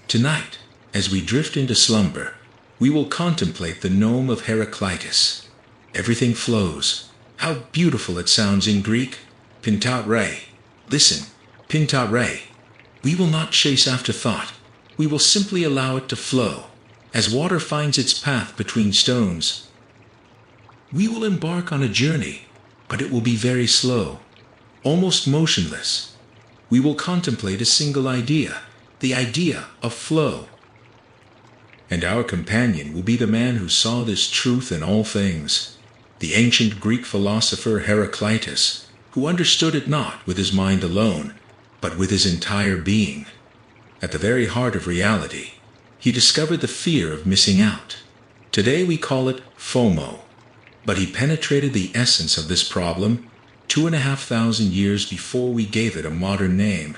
Tonight, as we drift into slumber, we will contemplate the nome of Heraclitus. Everything flows. How beautiful it sounds in Greek. Panta Rhei. Listen, Panta Rhei. We will not chase after thought. We will simply allow it to flow, as water finds its path between stones. We will embark on a journey, but it will be very slow, almost motionless. We will contemplate a single idea, the idea of flow. And our companion will be the man who saw this truth in all things, the ancient Greek philosopher Heraclitus, who understood it not with his mind alone, but with his entire being. At the very heart of reality, he discovered the fear of missing out. Today we call it FOMO, but he penetrated the essence of this problem 2,500 years before we gave it a modern name.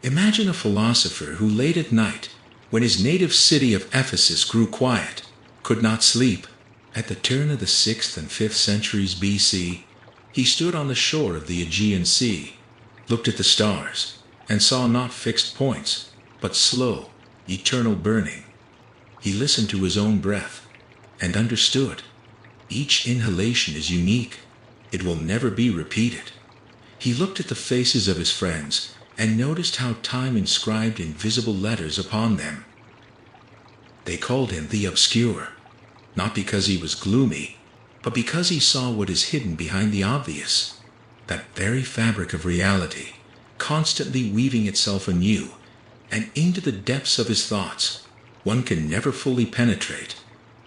Imagine a philosopher who late at night, when his native city of Ephesus grew quiet, could not sleep. At the turn of the 6th and 5th centuries BC, he stood on the shore of the Aegean Sea, looked at the stars, and saw not fixed points, but slow, eternal burning. He listened to his own breath, and understood. Each inhalation is unique. It will never be repeated. He looked at the faces of his friends, and noticed how time inscribed invisible letters upon them. They called him the obscure, not because he was gloomy, but because he saw what is hidden behind the obvious, that very fabric of reality, constantly weaving itself anew, and into the depths of his thoughts, one can never fully penetrate.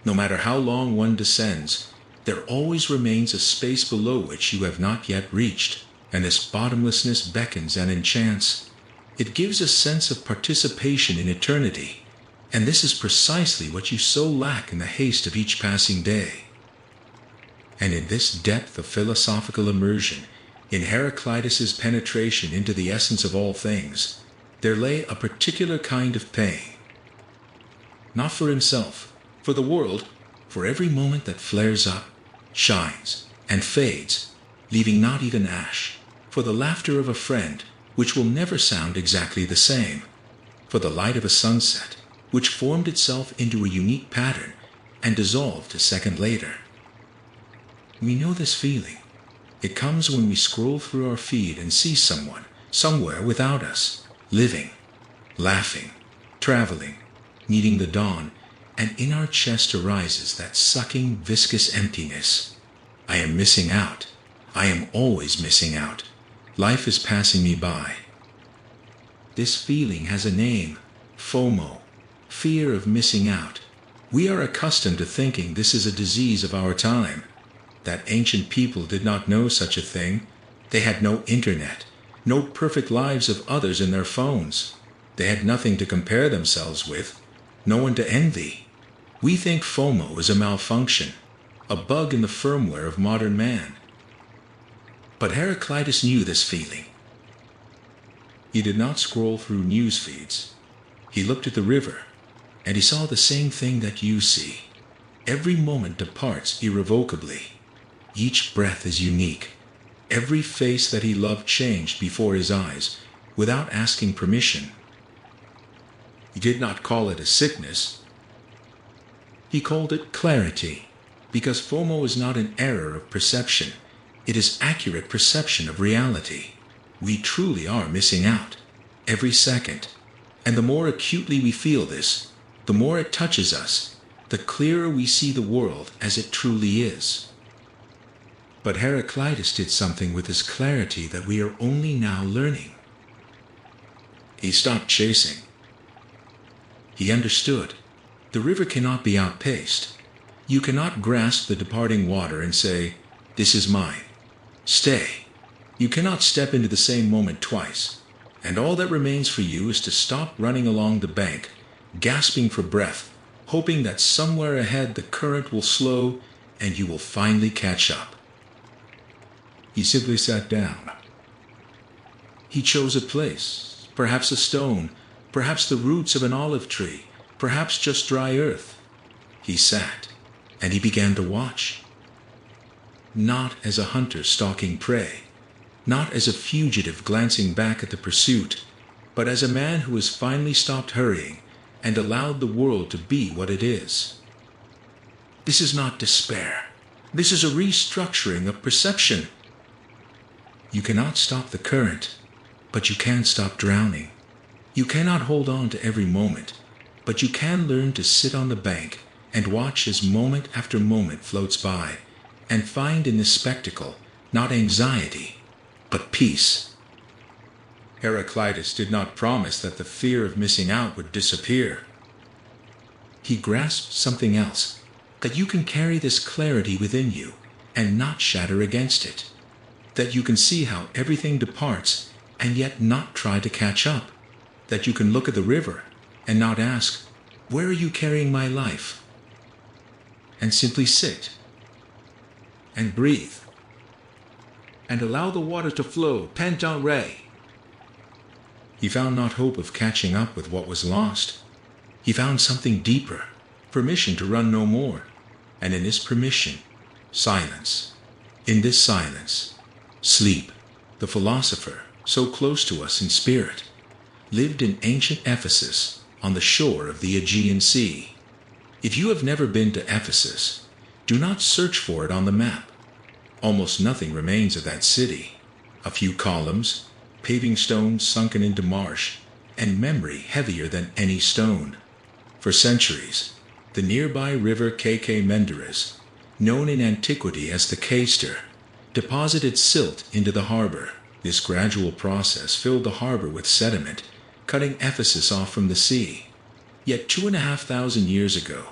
No matter how long one descends, there always remains a space below which you have not yet reached, and this bottomlessness beckons and enchants. It gives a sense of participation in eternity, and this is precisely what you so lack in the haste of each passing day. And in this depth of philosophical immersion, in Heraclitus's penetration into the essence of all things, there lay a particular kind of pain. Not for himself, for the world, for every moment that flares up, shines, and fades, leaving not even ash, for the laughter of a friend, which will never sound exactly the same, for the light of a sunset, which formed itself into a unique pattern and dissolved a second later. We know this feeling. It comes when we scroll through our feed and see someone, somewhere without us, living, laughing, traveling, meeting the dawn, and in our chest arises that sucking, viscous emptiness. I am missing out. I am always missing out. Life is passing me by. This feeling has a name, FOMO, fear of missing out. We are accustomed to thinking this is a disease of our time, that ancient people did not know such a thing. They had no internet, no perfect lives of others in their phones. They had nothing to compare themselves with, no one to envy. We think FOMO is a malfunction, a bug in the firmware of modern man. But Heraclitus knew this feeling. He did not scroll through news feeds. He looked at the river, and he saw the same thing that you see. Every moment departs irrevocably. Each breath is unique. Every face that he loved changed before his eyes, without asking permission. He did not call it a sickness. He called it clarity, because FOMO is not an error of perception. It is accurate perception of reality. We truly are missing out, every second. And the more acutely we feel this, the more it touches us, the clearer we see the world as it truly is. But Heraclitus did something with his clarity that we are only now learning. He stopped chasing. He understood. The river cannot be outpaced. You cannot grasp the departing water and say, "This is mine. Stay." You cannot step into the same moment twice, and all that remains for you is to stop running along the bank, gasping for breath, hoping that somewhere ahead the current will slow and you will finally catch up. He simply sat down. He chose a place, perhaps a stone, perhaps the roots of an olive tree, perhaps just dry earth. He sat, and he began to watch. Not as a hunter stalking prey, not as a fugitive glancing back at the pursuit, but as a man who has finally stopped hurrying and allowed the world to be what it is. This is not despair. This is a restructuring of perception. You cannot stop the current, but you can stop drowning. You cannot hold on to every moment, but you can learn to sit on the bank and watch as moment after moment floats by, and find in this spectacle not anxiety, but peace. Heraclitus did not promise that the fear of missing out would disappear. He grasped something else, that you can carry this clarity within you and not shatter against it, that you can see how everything departs and yet not try to catch up, that you can look at the river and not ask, "Where are you carrying my life?" and simply sit and breathe and allow the water to flow. Panta Rhei. He found not hope of catching up with what was lost. He found something deeper, permission to run no more, and in this permission, silence. In this silence, sleep. The philosopher, so close to us in spirit, lived in ancient Ephesus on the shore of the Aegean Sea. If you have never been to Ephesus, do not search for it on the map. Almost nothing remains of that city. A few columns, paving stones sunken into marsh, and memory heavier than any stone. For centuries, the nearby river Menderes, known in antiquity as the Caister, deposited silt into the harbor. This gradual process filled the harbor with sediment, cutting Ephesus off from the sea. Yet 2,500 years ago,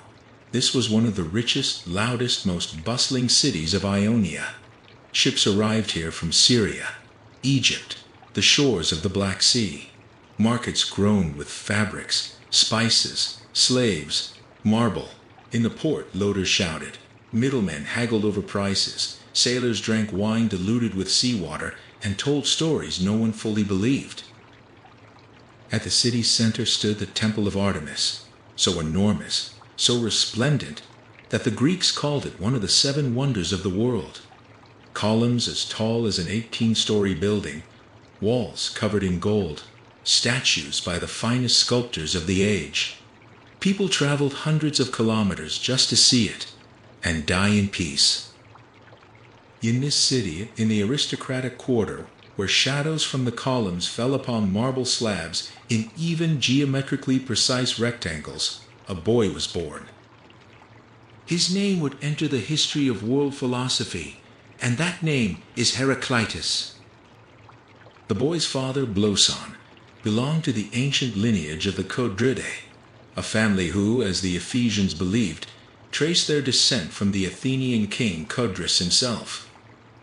this was one of the richest, loudest, most bustling cities of Ionia. Ships arrived here from Syria, Egypt, the shores of the Black Sea. Markets groaned with fabrics, spices, slaves, marble. In the port, loaders shouted. Middlemen haggled over prices. Sailors drank wine diluted with seawater and told stories no one fully believed. At the city's center stood the Temple of Artemis, so enormous, so resplendent, that the Greeks called it one of the 7 wonders of the world. Columns as tall as an 18-story building, walls covered in gold, statues by the finest sculptors of the age. People traveled hundreds of kilometers just to see it, and die in peace. In this city, in the aristocratic quarter, where shadows from the columns fell upon marble slabs in even geometrically precise rectangles, a boy was born. His name would enter the history of world philosophy, and that name is Heraclitus. The boy's father, Bloson, belonged to the ancient lineage of the Codridae, a family who, as the Ephesians believed, traced their descent from the Athenian king Codrus himself.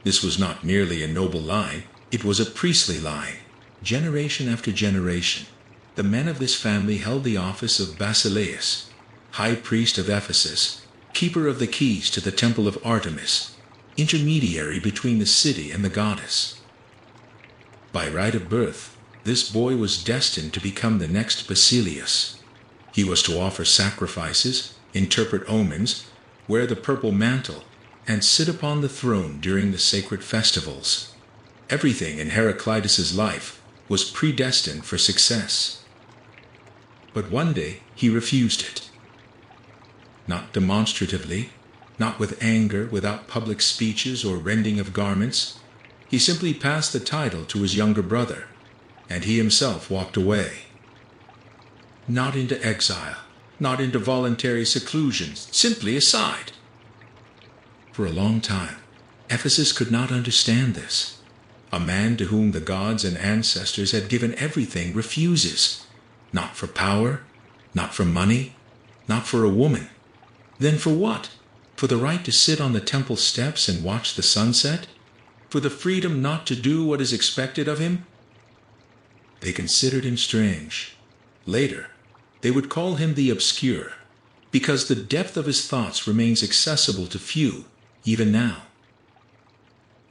This was not merely a noble line, it was a priestly line. Generation after generation, the men of this family held the office of Basileus, high priest of Ephesus, keeper of the keys to the temple of Artemis, intermediary between the city and the goddess. By right of birth, this boy was destined to become the next Basilius. He was to offer sacrifices, interpret omens, wear the purple mantle, and sit upon the throne during the sacred festivals. Everything in Heraclitus's life was predestined for success. But one day he refused it. Not demonstratively, not with anger, without public speeches or rending of garments. He simply passed the title to his younger brother, and he himself walked away. Not into exile, not into voluntary seclusion, simply aside. For a long time, Ephesus could not understand this. A man to whom the gods and ancestors had given everything refuses, not for power, not for money, not for a woman. Then for what? For the right to sit on the temple steps and watch the sunset? For the freedom not to do what is expected of him? They considered him strange. Later, they would call him the obscure, because the depth of his thoughts remains accessible to few, even now.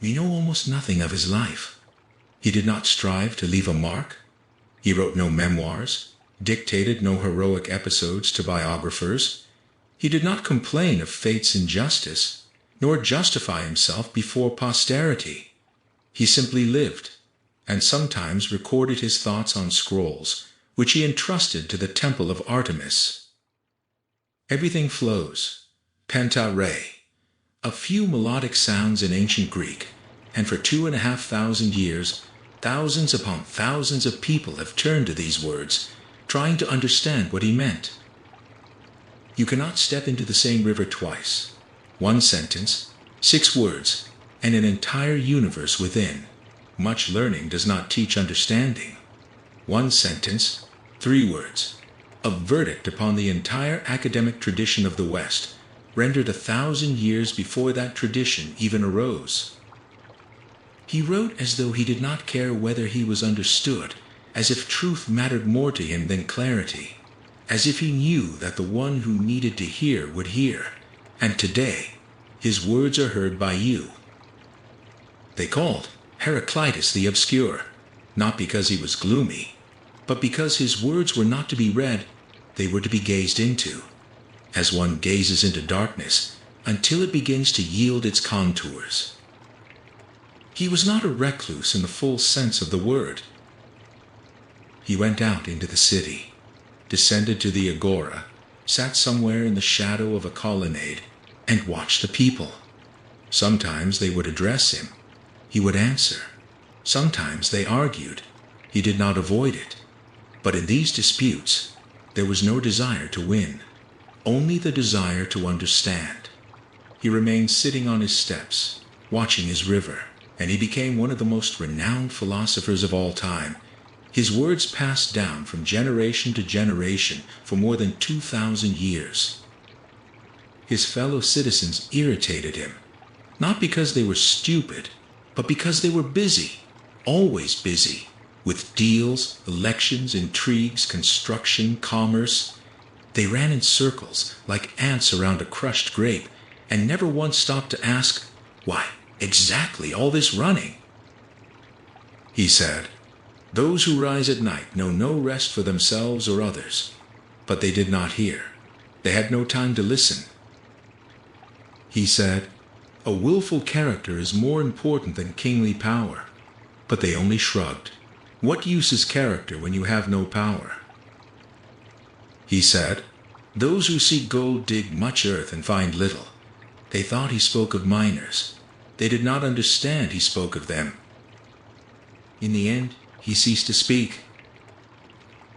We know almost nothing of his life. He did not strive to leave a mark. He wrote no memoirs, dictated no heroic episodes to biographers. He did not complain of fate's injustice, nor justify himself before posterity. He simply lived, and sometimes recorded his thoughts on scrolls, which he entrusted to the temple of Artemis. Everything flows. Panta Rhei. A few melodic sounds in ancient Greek, and for 2,500 years, thousands upon thousands of people have turned to these words, trying to understand what he meant. You cannot step into the same river twice. One sentence, 6 words, and an entire universe within. Much learning does not teach understanding. One sentence, 3 words. A verdict upon the entire academic tradition of the West, rendered 1,000 years before that tradition even arose. He wrote as though he did not care whether he was understood, as if truth mattered more to him than clarity, as if he knew that the one who needed to hear would hear, and today, his words are heard by you. They called Heraclitus the Obscure, not because he was gloomy, but because his words were not to be read, they were to be gazed into, as one gazes into darkness until it begins to yield its contours. He was not a recluse in the full sense of the word. He went out into the city, descended to the agora, sat somewhere in the shadow of a colonnade, and watched the people. Sometimes they would address him. He would answer. Sometimes they argued. He did not avoid it. But in these disputes, there was no desire to win, only the desire to understand. He remained sitting on his steps, watching his river, and he became one of the most renowned philosophers of all time. His words passed down from generation to generation for more than 2,000 years. His fellow citizens irritated him, not because they were stupid, but because they were busy, always busy, with deals, elections, intrigues, construction, commerce. They ran in circles like ants around a crushed grape, and never once stopped to ask, why exactly all this running? He said, those who rise at night know no rest for themselves or others. But they did not hear. They had no time to listen. He said, a willful character is more important than kingly power. But they only shrugged. What use is character when you have no power? He said, those who seek gold dig much earth and find little. They thought he spoke of miners. They did not understand he spoke of them. In the end, he ceased to speak.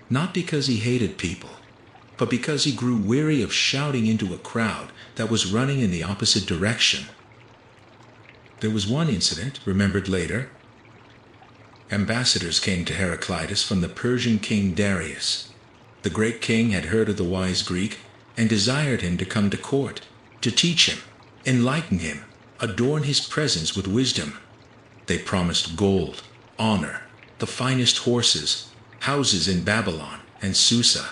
Not because he hated people, but because he grew weary of shouting into a crowd that was running in the opposite direction. There was one incident, remembered later. Ambassadors came to Heraclitus from the Persian king Darius. The great king had heard of the wise Greek and desired him to come to court, to teach him, enlighten him, adorn his presence with wisdom. They promised gold, honor, the finest horses, houses in Babylon and Susa,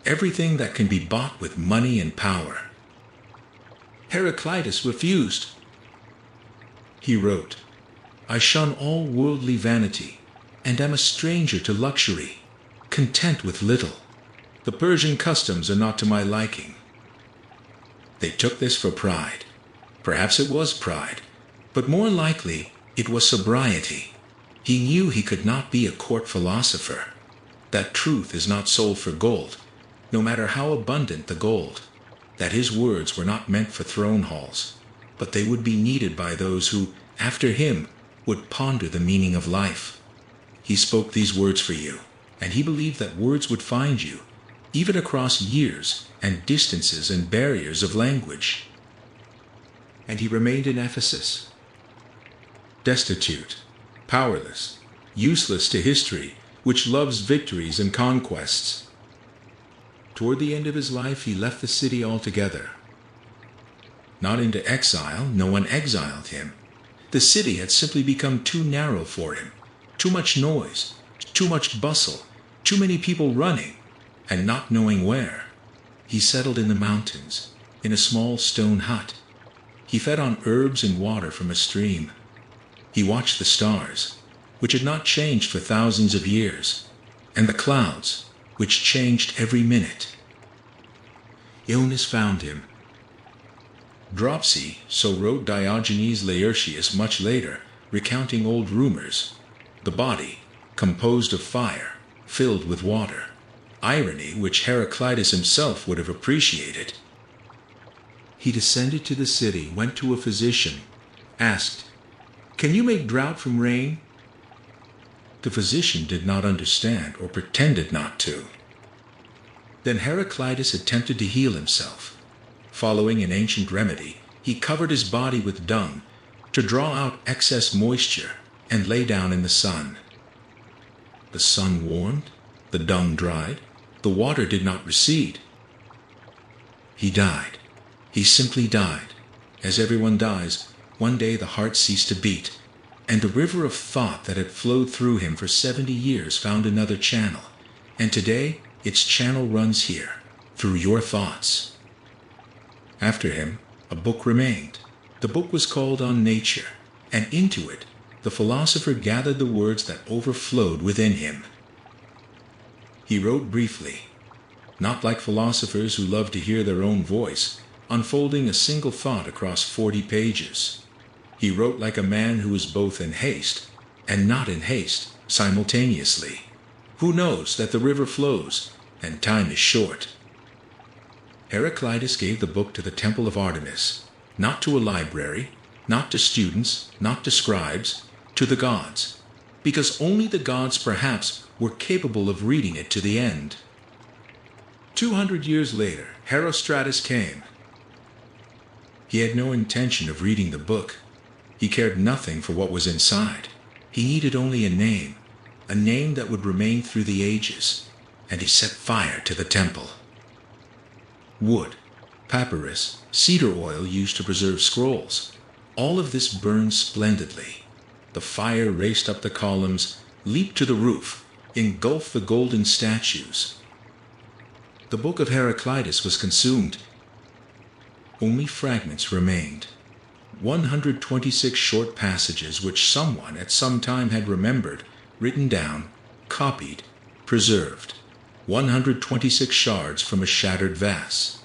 everything that can be bought with money and power. Heraclitus refused. He wrote, I shun all worldly vanity, and am a stranger to luxury, content with little. The Persian customs are not to my liking. They took this for pride. Perhaps it was pride, but more likely it was sobriety. He knew he could not be a court philosopher, that truth is not sold for gold, no matter how abundant the gold, that his words were not meant for throne halls, but they would be needed by those who, after him, would ponder the meaning of life. He spoke these words for you, and he believed that words would find you, even across years and distances and barriers of language. And he remained in Ephesus, destitute, powerless, useless to history, which loves victories and conquests. Toward the end of his life, he left the city altogether. Not into exile, no one exiled him. The city had simply become too narrow for him, too much noise, too much bustle, too many people running, and not knowing where. He settled in the mountains, in a small stone hut. He fed on herbs and water from a stream. He watched the stars, which had not changed for thousands of years, and the clouds, which changed every minute. Illness found him. Dropsy, so wrote Diogenes Laertius much later, recounting old rumors. The body, composed of fire, filled with water. Irony which Heraclitus himself would have appreciated. He descended to the city, went to a physician, asked, "Can you make drought from rain?" The physician did not understand, or pretended not to. Then Heraclitus attempted to heal himself. Following an ancient remedy, he covered his body with dung to draw out excess moisture and lay down in the sun. The sun warmed, the dung dried, the water did not recede. He died. He simply died. As everyone dies, one day the heart ceased to beat, and the river of thought that had flowed through him for 70 years found another channel, and today its channel runs here, through your thoughts. After him, a book remained. The book was called On Nature, and into it the philosopher gathered the words that overflowed within him. He wrote briefly, not like philosophers who love to hear their own voice, unfolding a single thought across 40 pages. He wrote like a man who is both in haste and not in haste simultaneously, who knows that the river flows and time is short. Heraclitus gave the book to the temple of Artemis, not to a library, not to students, not to scribes, to the gods, because only the gods perhaps were capable of reading it to the end. 200 years later, Heraclitus came. He had no intention of reading the book. He cared nothing for what was inside. He needed only a name that would remain through the ages, and he set fire to the temple. Wood, papyrus, cedar oil used to preserve scrolls. All of this burned splendidly. The fire raced up the columns, leaped to the roof, engulfed the golden statues. The book of Heraclitus was consumed. Only fragments remained. 126 short passages which someone at some time had remembered, written down, copied, preserved. 126 shards from a shattered vase.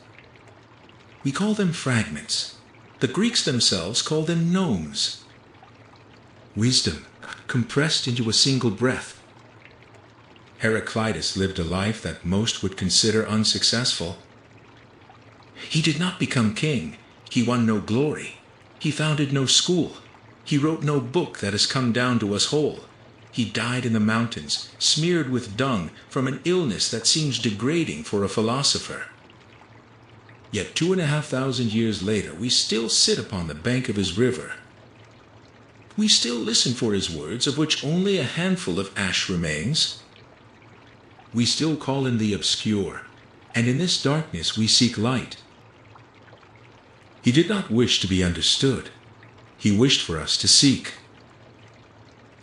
We call them fragments. The Greeks themselves call them gnomes. Wisdom compressed into a single breath. Heraclitus lived a life that most would consider unsuccessful. He did not become king. He won no glory. He founded no school. He wrote no book that has come down to us whole. He died in the mountains, smeared with dung from an illness that seems degrading for a philosopher. Yet 2,500 years later, we still sit upon the bank of his river. We still listen for his words, of which only a handful of ash remains. We still call in the obscure, and in this darkness we seek light. He did not wish to be understood. He wished for us to seek.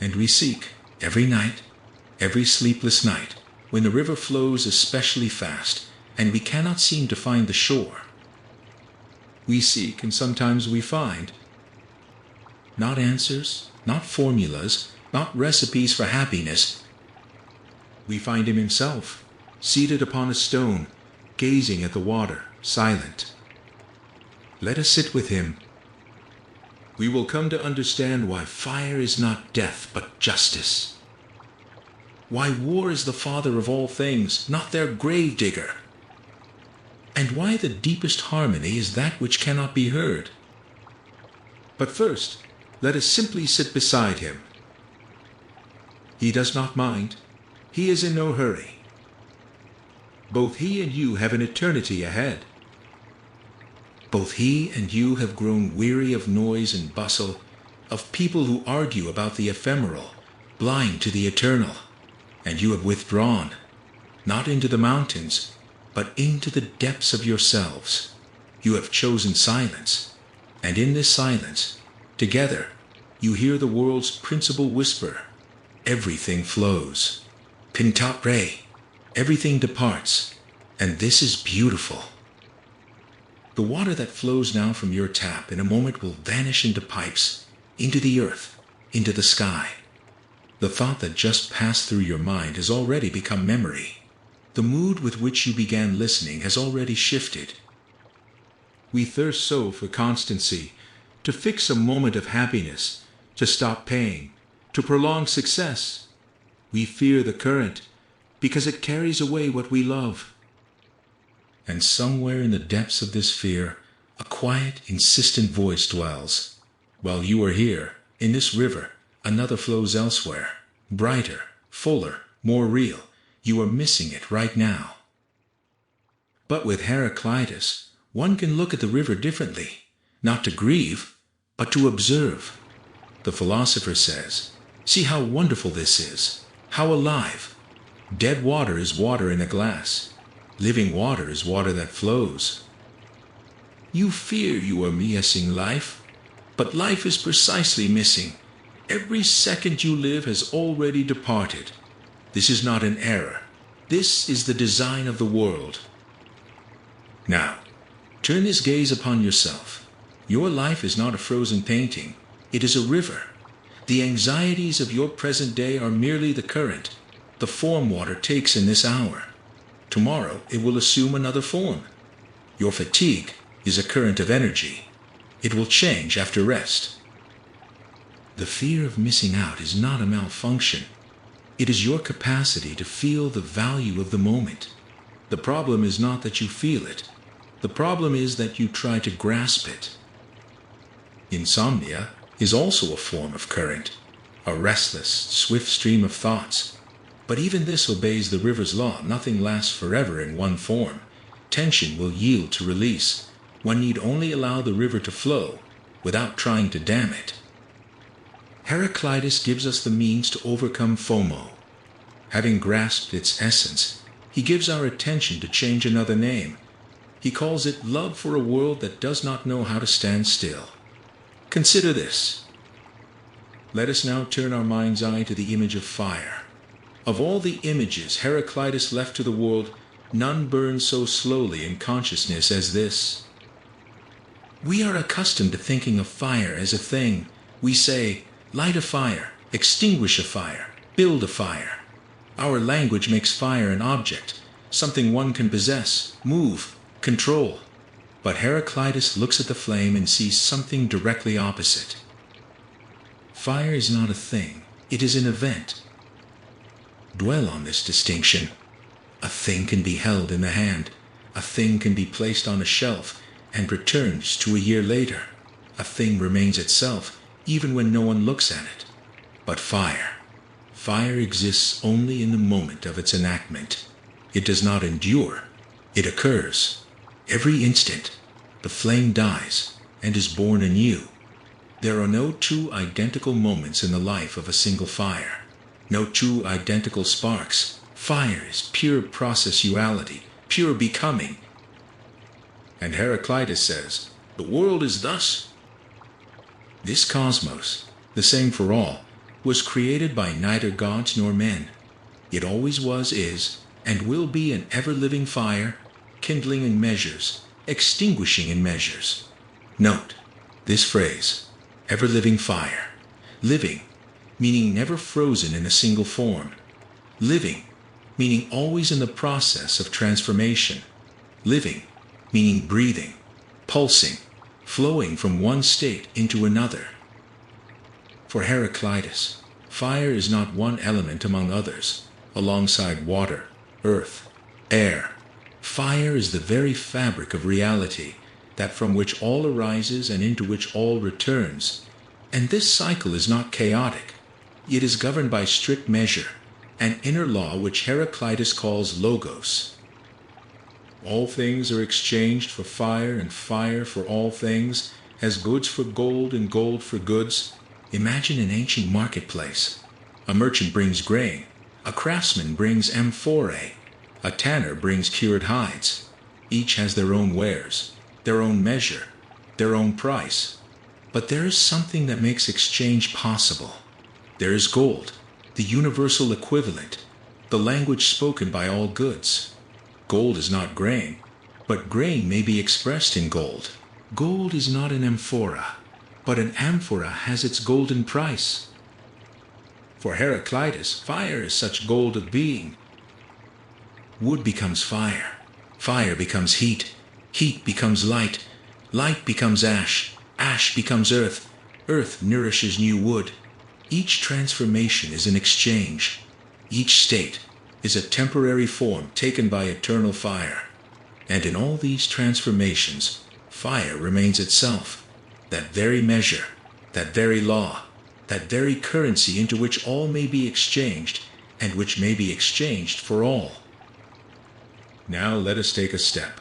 And we seek, every night, every sleepless night, when the river flows especially fast, and we cannot seem to find the shore. We seek, and sometimes we find. Not answers, not formulas, not recipes for happiness. We find him himself, seated upon a stone, gazing at the water, silent. Let us sit with him. We will come to understand why fire is not death but justice. Why war is the father of all things, not their grave digger. And why the deepest harmony is that which cannot be heard. But first, let us simply sit beside him. He does not mind. He is in no hurry. Both he and you have an eternity ahead. Both he and you have grown weary of noise and bustle, of people who argue about the ephemeral, blind to the eternal, and you have withdrawn, not into the mountains, but into the depths of yourselves. You have chosen silence, and in this silence, together, you hear the world's principal whisper. Everything flows. Panta Rhei. Everything departs, and this is beautiful. The water that flows now from your tap in a moment will vanish into pipes, into the earth, into the sky. The thought that just passed through your mind has already become memory. The mood with which you began listening has already shifted. We thirst so for constancy, to fix a moment of happiness, to stop pain, to prolong success. We fear the current because it carries away what we love. And somewhere in the depths of this fear, a quiet, insistent voice dwells. While you are here, in this river, another flows elsewhere, brighter, fuller, more real. You are missing it right now. But with Heraclitus, one can look at the river differently, not to grieve, but to observe. The philosopher says, "See how wonderful this is, how alive. Dead water is water in a glass. Living water is water that flows." You fear you are missing life, but life is precisely missing. Every second you live has already departed. This is not an error. This is the design of the world. Now, turn this gaze upon yourself. Your life is not a frozen painting. It is a river. The anxieties of your present day are merely the current, the form water takes in this hour. Tomorrow it will assume another form. Your fatigue is a current of energy. It will change after rest. The fear of missing out is not a malfunction. It is your capacity to feel the value of the moment. The problem is not that you feel it. The problem is that you try to grasp it. Insomnia is also a form of current, a restless, swift stream of thoughts. But even this obeys the river's law. Nothing lasts forever in one form. Tension will yield to release. One need only allow the river to flow, without trying to dam it. Heraclitus gives us the means to overcome FOMO. Having grasped its essence, he gives our attention to change another name. He calls it love for a world that does not know how to stand still. Consider this. Let us now turn our mind's eye to the image of fire. Of all the images Heraclitus left to the world, none burns so slowly in consciousness as this. We are accustomed to thinking of fire as a thing. We say, light a fire, extinguish a fire, build a fire. Our language makes fire an object, something one can possess, move, control. But Heraclitus looks at the flame and sees something directly opposite. Fire is not a thing, it is an event. Dwell on this distinction. A thing can be held in the hand. A thing can be placed on a shelf and returns to a year later. A thing remains itself even when no one looks at it. But fire exists only in the moment of its enactment. It does not endure. It occurs. Every instant, the flame dies and is born anew. There are no two identical moments in the life of a single fire. No two identical sparks. Fire is pure processuality, pure becoming. And Heraclitus says, the world is thus. This cosmos, the same for all, was created by neither gods nor men. It always was, is, and will be an ever-living fire, kindling in measures, extinguishing in measures. Note this phrase, ever-living fire. Living, meaning never frozen in a single form. Living, meaning always in the process of transformation. Living, meaning breathing, pulsing, flowing from one state into another. For Heraclitus, fire is not one element among others, alongside water, earth, air. Fire is the very fabric of reality, that from which all arises and into which all returns. And this cycle is not chaotic. It is governed by strict measure, an inner law which Heraclitus calls logos. All things are exchanged for fire, and fire for all things, as goods for gold and gold for goods. Imagine an ancient marketplace. A merchant brings grain, a craftsman brings amphorae, a tanner brings cured hides. Each has their own wares, their own measure, their own price. But there is something that makes exchange possible. There is gold, the universal equivalent, the language spoken by all goods. Gold is not grain, but grain may be expressed in gold. Gold is not an amphora, but an amphora has its golden price. For Heraclitus, fire is such gold of being. Wood becomes fire, fire becomes heat, heat becomes light, light becomes ash, ash becomes earth, earth nourishes new wood, Each transformation is an exchange. Each state is a temporary form taken by eternal fire. And in all these transformations, fire remains itself, that very measure, that very law, that very currency into which all may be exchanged, and which may be exchanged for all. Now let us take a step,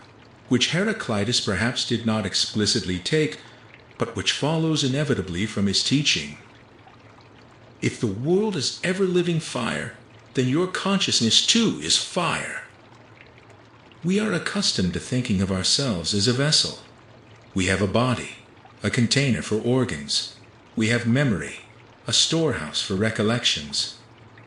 which Heraclitus perhaps did not explicitly take, but which follows inevitably from his teaching. If the world is ever-living fire, then your consciousness too is fire. We are accustomed to thinking of ourselves as a vessel. We have a body, a container for organs. We have memory, a storehouse for recollections.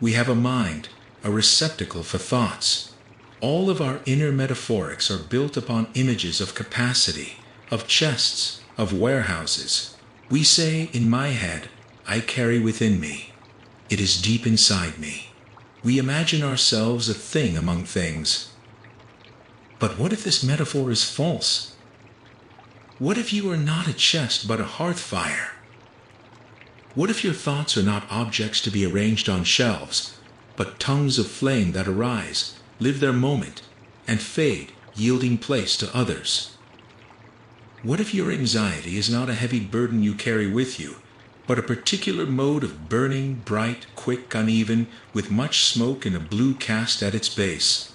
We have a mind, a receptacle for thoughts. All of our inner metaphorics are built upon images of capacity, of chests, of warehouses. We say, in my head, I carry within me. It is deep inside me. We imagine ourselves a thing among things. But what if this metaphor is false? What if you are not a chest but a hearth fire? What if your thoughts are not objects to be arranged on shelves, but tongues of flame that arise, live their moment, and fade, yielding place to others? What if your anxiety is not a heavy burden you carry with you, but a particular mode of burning, bright, quick, uneven, with much smoke and a blue cast at its base?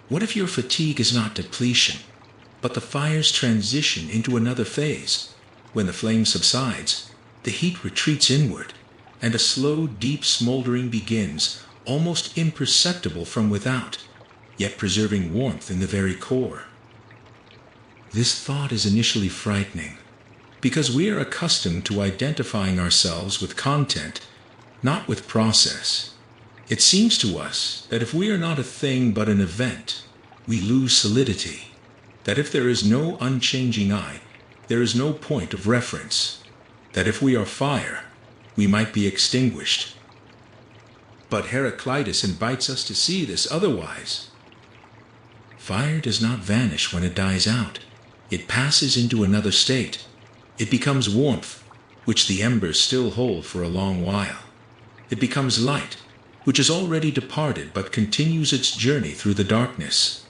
What if your fatigue is not depletion, but the fire's transition into another phase? When the flame subsides, the heat retreats inward, and a slow, deep smoldering begins, almost imperceptible from without, yet preserving warmth in the very core. This thought is initially frightening, because we are accustomed to identifying ourselves with content, not with process. It seems to us that if we are not a thing but an event, we lose solidity, that if there is no unchanging I, there is no point of reference, that if we are fire, we might be extinguished. But Heraclitus invites us to see this otherwise. Fire does not vanish when it dies out. It passes into another state. It becomes warmth, which the embers still hold for a long while. It becomes light, which has already departed but continues its journey through the darkness.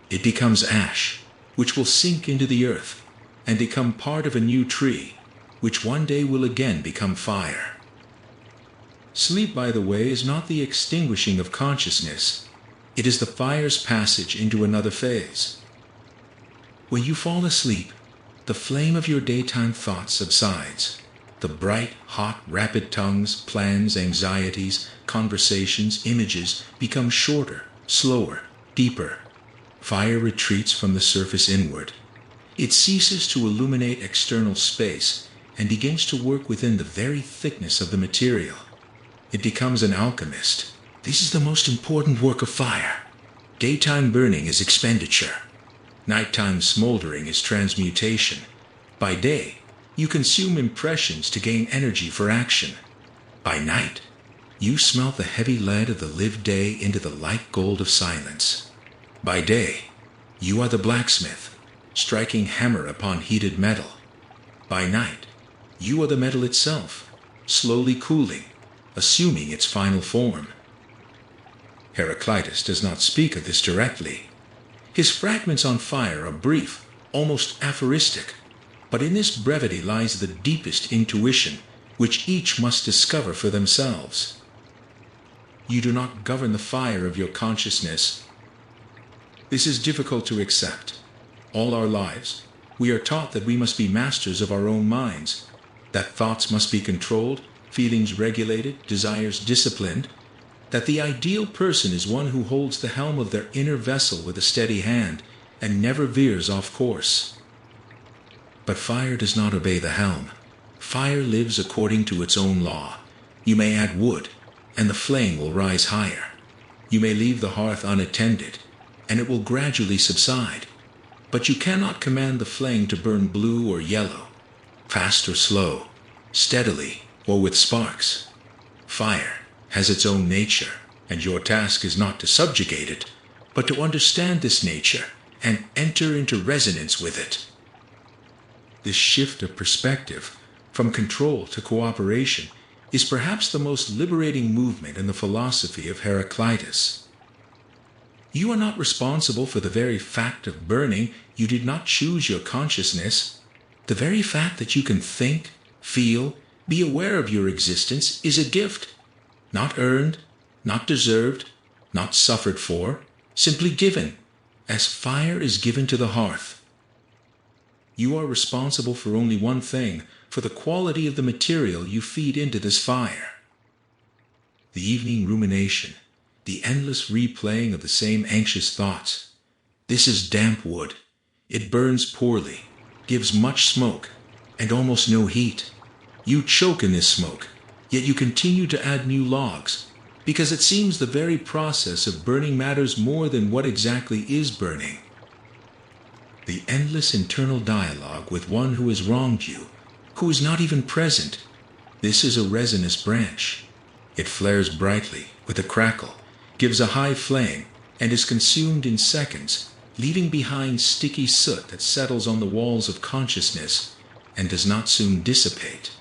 It becomes ash, which will sink into the earth and become part of a new tree, which one day will again become fire. Sleep, by the way, is not the extinguishing of consciousness. It is the fire's passage into another phase. When you fall asleep, the flame of your daytime thoughts subsides. The bright, hot, rapid tongues, plans, anxieties, conversations, images become shorter, slower, deeper. Fire retreats from the surface inward. It ceases to illuminate external space and begins to work within the very thickness of the material. It becomes an alchemist. This is the most important work of fire. Daytime burning is expenditure. Nighttime smoldering is transmutation. By day, you consume impressions to gain energy for action. By night, you smelt the heavy lead of the lived day into the light gold of silence. By day, you are the blacksmith, striking hammer upon heated metal. By night, you are the metal itself, slowly cooling, assuming its final form. Heraclitus does not speak of this directly. His fragments on fire are brief, almost aphoristic, but in this brevity lies the deepest intuition, which each must discover for themselves. You do not govern the fire of your consciousness. This is difficult to accept. All our lives, we are taught that we must be masters of our own minds, that thoughts must be controlled, feelings regulated, desires disciplined, that the ideal person is one who holds the helm of their inner vessel with a steady hand and never veers off course. But fire does not obey the helm. Fire lives according to its own law. You may add wood, and the flame will rise higher. You may leave the hearth unattended, and it will gradually subside. But you cannot command the flame to burn blue or yellow, fast or slow, steadily or with sparks. Fire has its own nature, and your task is not to subjugate it, but to understand this nature and enter into resonance with it. This shift of perspective, from control to cooperation, is perhaps the most liberating movement in the philosophy of Heraclitus. You are not responsible for the very fact of burning. You did not choose your consciousness. The very fact that you can think, feel, be aware of your existence is a gift, not earned, not deserved, not suffered for, simply given, as fire is given to the hearth. You are responsible for only one thing, for the quality of the material you feed into this fire. The evening rumination, the endless replaying of the same anxious thoughts. This is damp wood. It burns poorly, gives much smoke, and almost no heat. You choke in this smoke, yet you continue to add new logs, because it seems the very process of burning matters more than what exactly is burning. The endless internal dialogue with one who has wronged you, who is not even present. This is a resinous branch. It flares brightly, with a crackle, gives a high flame, and is consumed in seconds, leaving behind sticky soot that settles on the walls of consciousness and does not soon dissipate.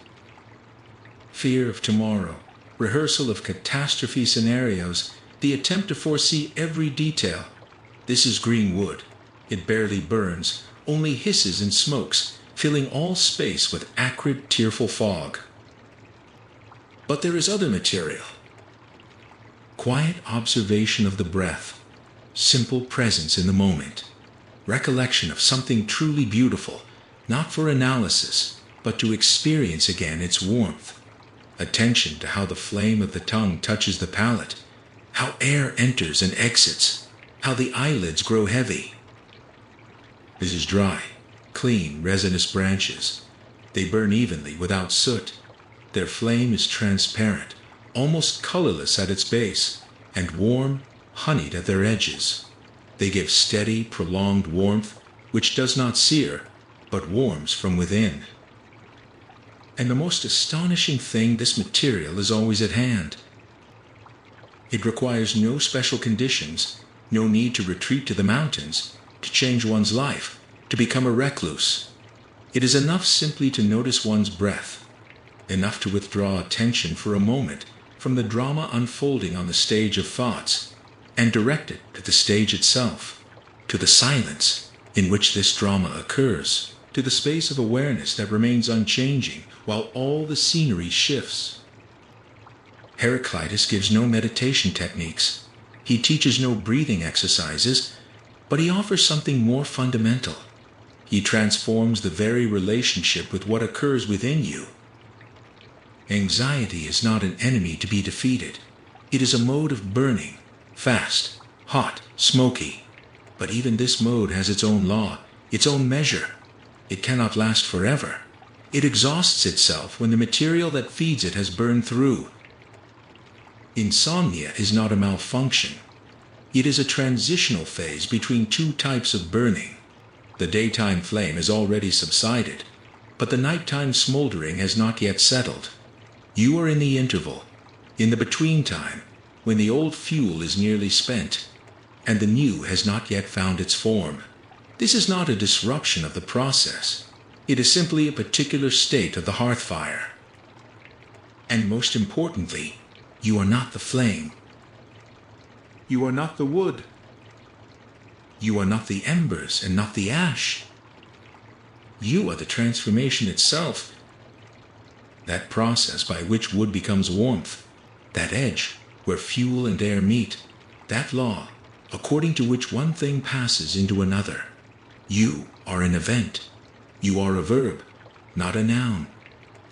Fear of tomorrow, rehearsal of catastrophe scenarios, the attempt to foresee every detail. This is green wood. It barely burns, only hisses and smokes, filling all space with acrid, tearful fog. But there is other material. Quiet observation of the breath, simple presence in the moment, recollection of something truly beautiful, not for analysis, but to experience again its warmth. Attention to how the flame of the tongue touches the palate, how air enters and exits, how the eyelids grow heavy. This is dry, clean, resinous branches. They burn evenly without soot. Their flame is transparent, almost colorless at its base, and warm, honeyed at their edges. They give steady, prolonged warmth, which does not sear, but warms from within. And the most astonishing thing, this material is always at hand. It requires no special conditions, no need to retreat to the mountains, to change one's life, to become a recluse. It is enough simply to notice one's breath, enough to withdraw attention for a moment from the drama unfolding on the stage of thoughts, and direct it to the stage itself, to the silence in which this drama occurs, to the space of awareness that remains unchanging while all the scenery shifts. Heraclitus gives no meditation techniques. He teaches no breathing exercises, but he offers something more fundamental. He transforms the very relationship with what occurs within you. Anxiety is not an enemy to be defeated. It is a mode of burning, fast, hot, smoky. But even this mode has its own law, its own measure. It cannot last forever. It exhausts itself when the material that feeds it has burned through. Insomnia is not a malfunction. It is a transitional phase between two types of burning. The daytime flame has already subsided, but the nighttime smoldering has not yet settled. You are in the interval, in the between time, when the old fuel is nearly spent, and the new has not yet found its form. This is not a disruption of the process. It is simply a particular state of the hearth fire. And most importantly, you are not the flame. You are not the wood. You are not the embers and not the ash. You are the transformation itself. That process by which wood becomes warmth, that edge where fuel and air meet, that law according to which one thing passes into another. You are an event. You are a verb, not a noun.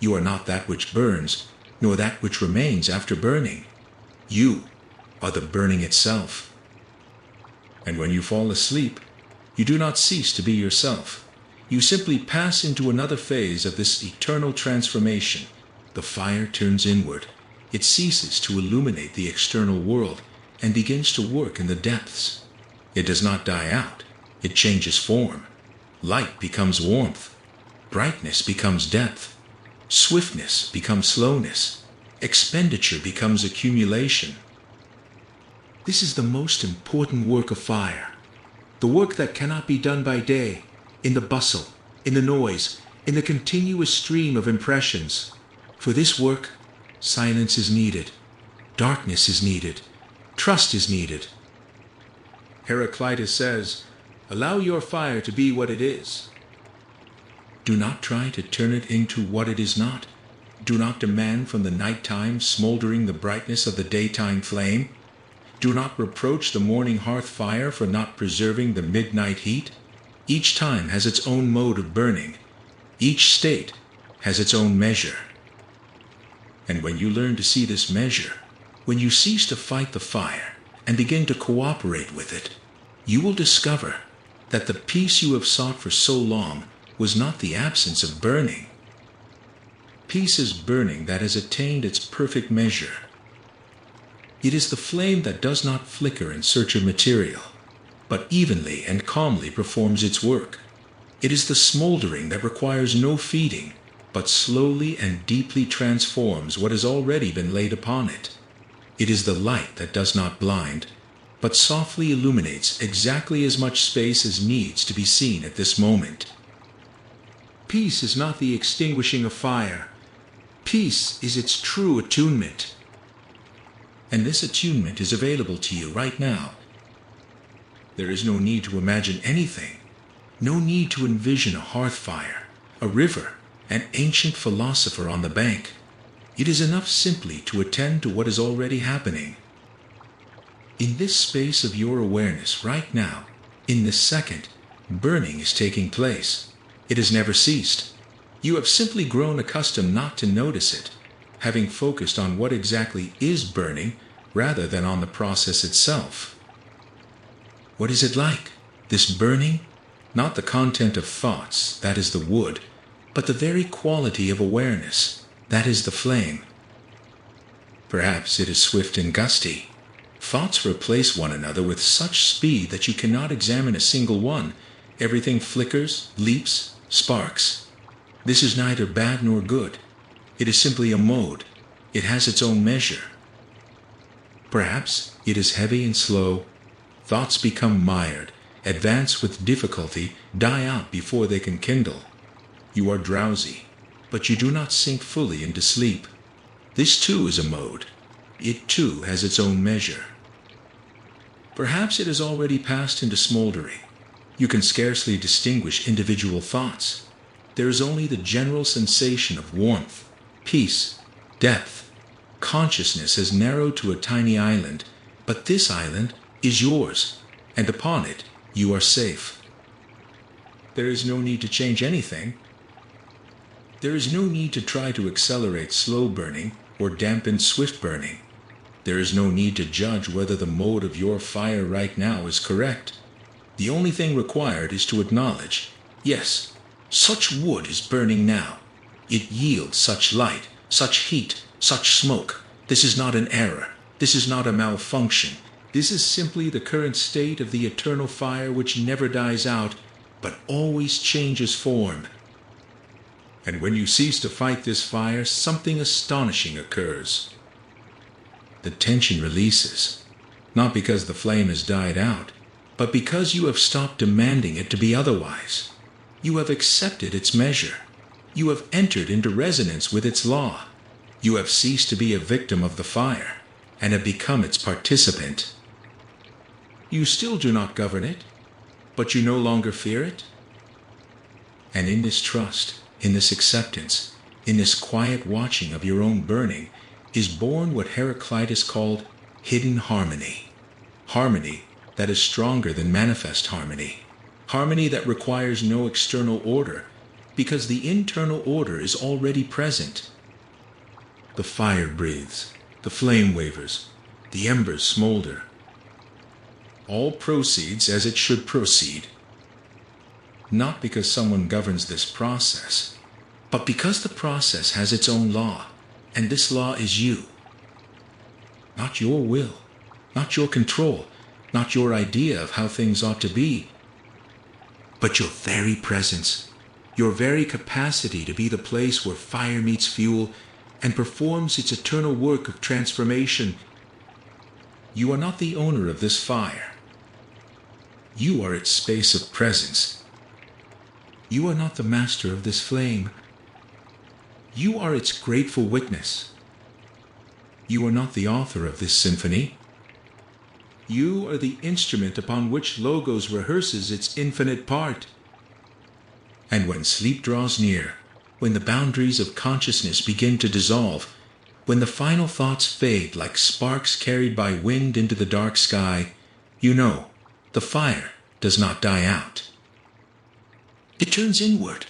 You are not that which burns, nor that which remains after burning. You are the burning itself. And when you fall asleep, you do not cease to be yourself. You simply pass into another phase of this eternal transformation. The fire turns inward. It ceases to illuminate the external world and begins to work in the depths. It does not die out. It changes form. Light becomes warmth. Brightness becomes depth. Swiftness becomes slowness. Expenditure becomes accumulation. This is the most important work of fire. The work that cannot be done by day, in the bustle, in the noise, in the continuous stream of impressions. For this work, Silence is needed. Darkness is needed. Trust is needed. Heraclitus says, "Allow your fire to be what it is. Do not try to turn it into what it is not. Do not demand from the nighttime smoldering the brightness of the daytime flame. Do not reproach the morning hearth fire for not preserving the midnight heat. Each time has its own mode of burning. Each state has its own measure. And when you learn to see this measure, when you cease to fight the fire and begin to cooperate with it, you will discover that the peace you have sought for so long was not the absence of burning. Peace is burning that has attained its perfect measure. It is the flame that does not flicker in search of material, but evenly and calmly performs its work. It is the smoldering that requires no feeding, but slowly and deeply transforms what has already been laid upon it. It is the light that does not blind, but softly illuminates exactly as much space as needs to be seen at this moment. Peace is not the extinguishing of fire. Peace is its true attunement. And this attunement is available to you right now. There is no need to imagine anything, no need to envision a hearth fire, a river, an ancient philosopher on the bank. It is enough simply to attend to what is already happening. In this space of your awareness right now, in this second, burning is taking place. It has never ceased. You have simply grown accustomed not to notice it, having focused on what exactly is burning rather than on the process itself. What is it like, this burning? Not the content of thoughts, that is the wood, but the very quality of awareness, that is the flame. Perhaps it is swift and gusty. Thoughts replace one another with such speed that you cannot examine a single one. Everything flickers, leaps, sparks. This is neither bad nor good. It is simply a mode. It has its own measure. Perhaps it is heavy and slow. Thoughts become mired, advance with difficulty, die out before they can kindle. You are drowsy, but you do not sink fully into sleep. This too is a mode. It too has its own measure. Perhaps it has already passed into smoldering. You can scarcely distinguish individual thoughts. There is only the general sensation of warmth, peace, depth. Consciousness has narrowed to a tiny island, but this island is yours, and upon it you are safe. There is no need to change anything. There is no need to try to accelerate slow burning or dampen swift burning. There is no need to judge whether the mode of your fire right now is correct. The only thing required is to acknowledge, yes, such wood is burning now. It yields such light, such heat, such smoke. This is not an error. This is not a malfunction. This is simply the current state of the eternal fire which never dies out, but always changes form. And when you cease to fight this fire, something astonishing occurs. The tension releases, not because the flame has died out, but because you have stopped demanding it to be otherwise. You have accepted its measure. You have entered into resonance with its law. You have ceased to be a victim of the fire, and have become its participant. You still do not govern it, but you no longer fear it. And in this trust, in this acceptance, in this quiet watching of your own burning, is born what Heraclitus called hidden harmony. Harmony that is stronger than manifest harmony. Harmony that requires no external order, because the internal order is already present. The fire breathes, the flame wavers, the embers smolder. All proceeds as it should proceed. Not because someone governs this process, but because the process has its own law, and this law is you. Not your will, not your control, not your idea of how things ought to be, but your very presence, your very capacity to be the place where fire meets fuel and performs its eternal work of transformation. You are not the owner of this fire. You are its space of presence. You are not the master of this flame. You are its grateful witness. You are not the author of this symphony. You are the instrument upon which Logos rehearses its infinite part. And when sleep draws near, when the boundaries of consciousness begin to dissolve, when the final thoughts fade like sparks carried by wind into the dark sky, you know, the fire does not die out. It turns inward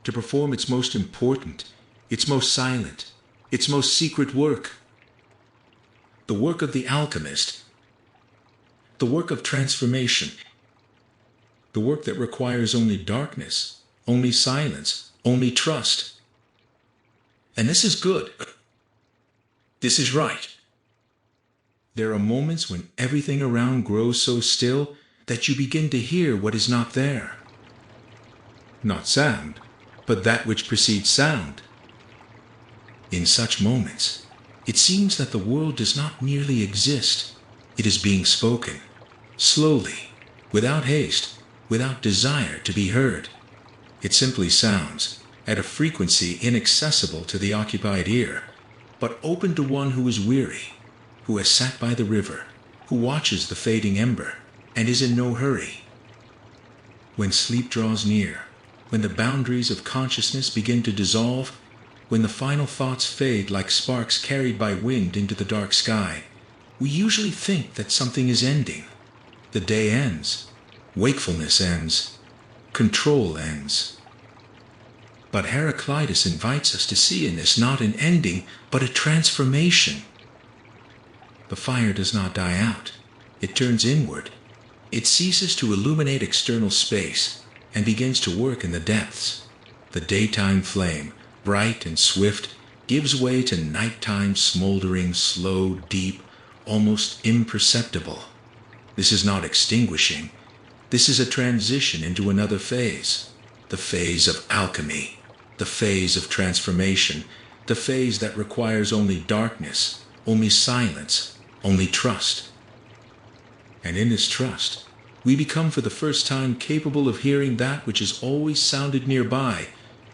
to perform its most important, its most silent, its most secret work. The work of the alchemist, the work of transformation, the work that requires only darkness, only silence, only trust. And this is good. This is right. There are moments when everything around grows so still that you begin to hear what is not there. Not sound, but that which precedes sound. In such moments, it seems that the world does not merely exist. It is being spoken, slowly, without haste, without desire to be heard. It simply sounds, at a frequency inaccessible to the occupied ear, but open to one who is weary, who has sat by the river, who watches the fading ember, and is in no hurry. When sleep draws near, when the boundaries of consciousness begin to dissolve, when the final thoughts fade like sparks carried by wind into the dark sky, we usually think that something is ending. The day ends, wakefulness ends, control ends. But Heraclitus invites us to see in this not an ending, but a transformation. The fire does not die out. It turns inward. It ceases to illuminate external space and begins to work in the depths. The daytime flame, bright and swift, gives way to nighttime smoldering, slow, deep, almost imperceptible. This is not extinguishing. This is a transition into another phase, the phase of alchemy, the phase of transformation, the phase that requires only darkness, only silence, only trust. And in this trust, we become for the first time capable of hearing that which has always sounded nearby,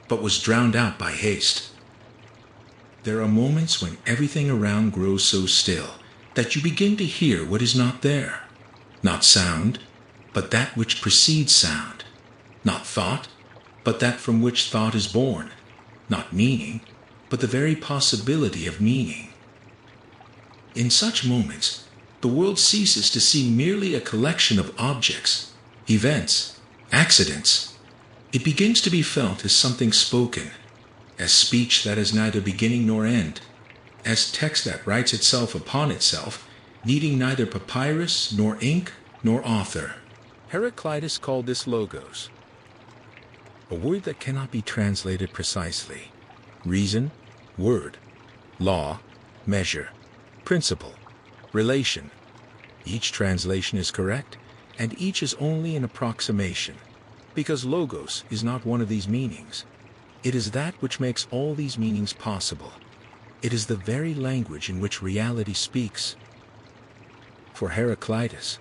but was drowned out by haste. There are moments when everything around grows so still that you begin to hear what is not there. Not sound, but that which precedes sound. Not thought, but that from which thought is born. Not meaning, but the very possibility of meaning. In such moments, the world ceases to seem merely a collection of objects, events, accidents. It begins to be felt as something spoken, as speech that has neither beginning nor end, as text that writes itself upon itself, needing neither papyrus nor ink nor author. Heraclitus called this logos, a word that cannot be translated precisely. Reason, word, law, measure, principle, relation. Each translation is correct, and each is only an approximation, because logos is not one of these meanings. It is that which makes all these meanings possible. It is the very language in which reality speaks. For Heraclitus,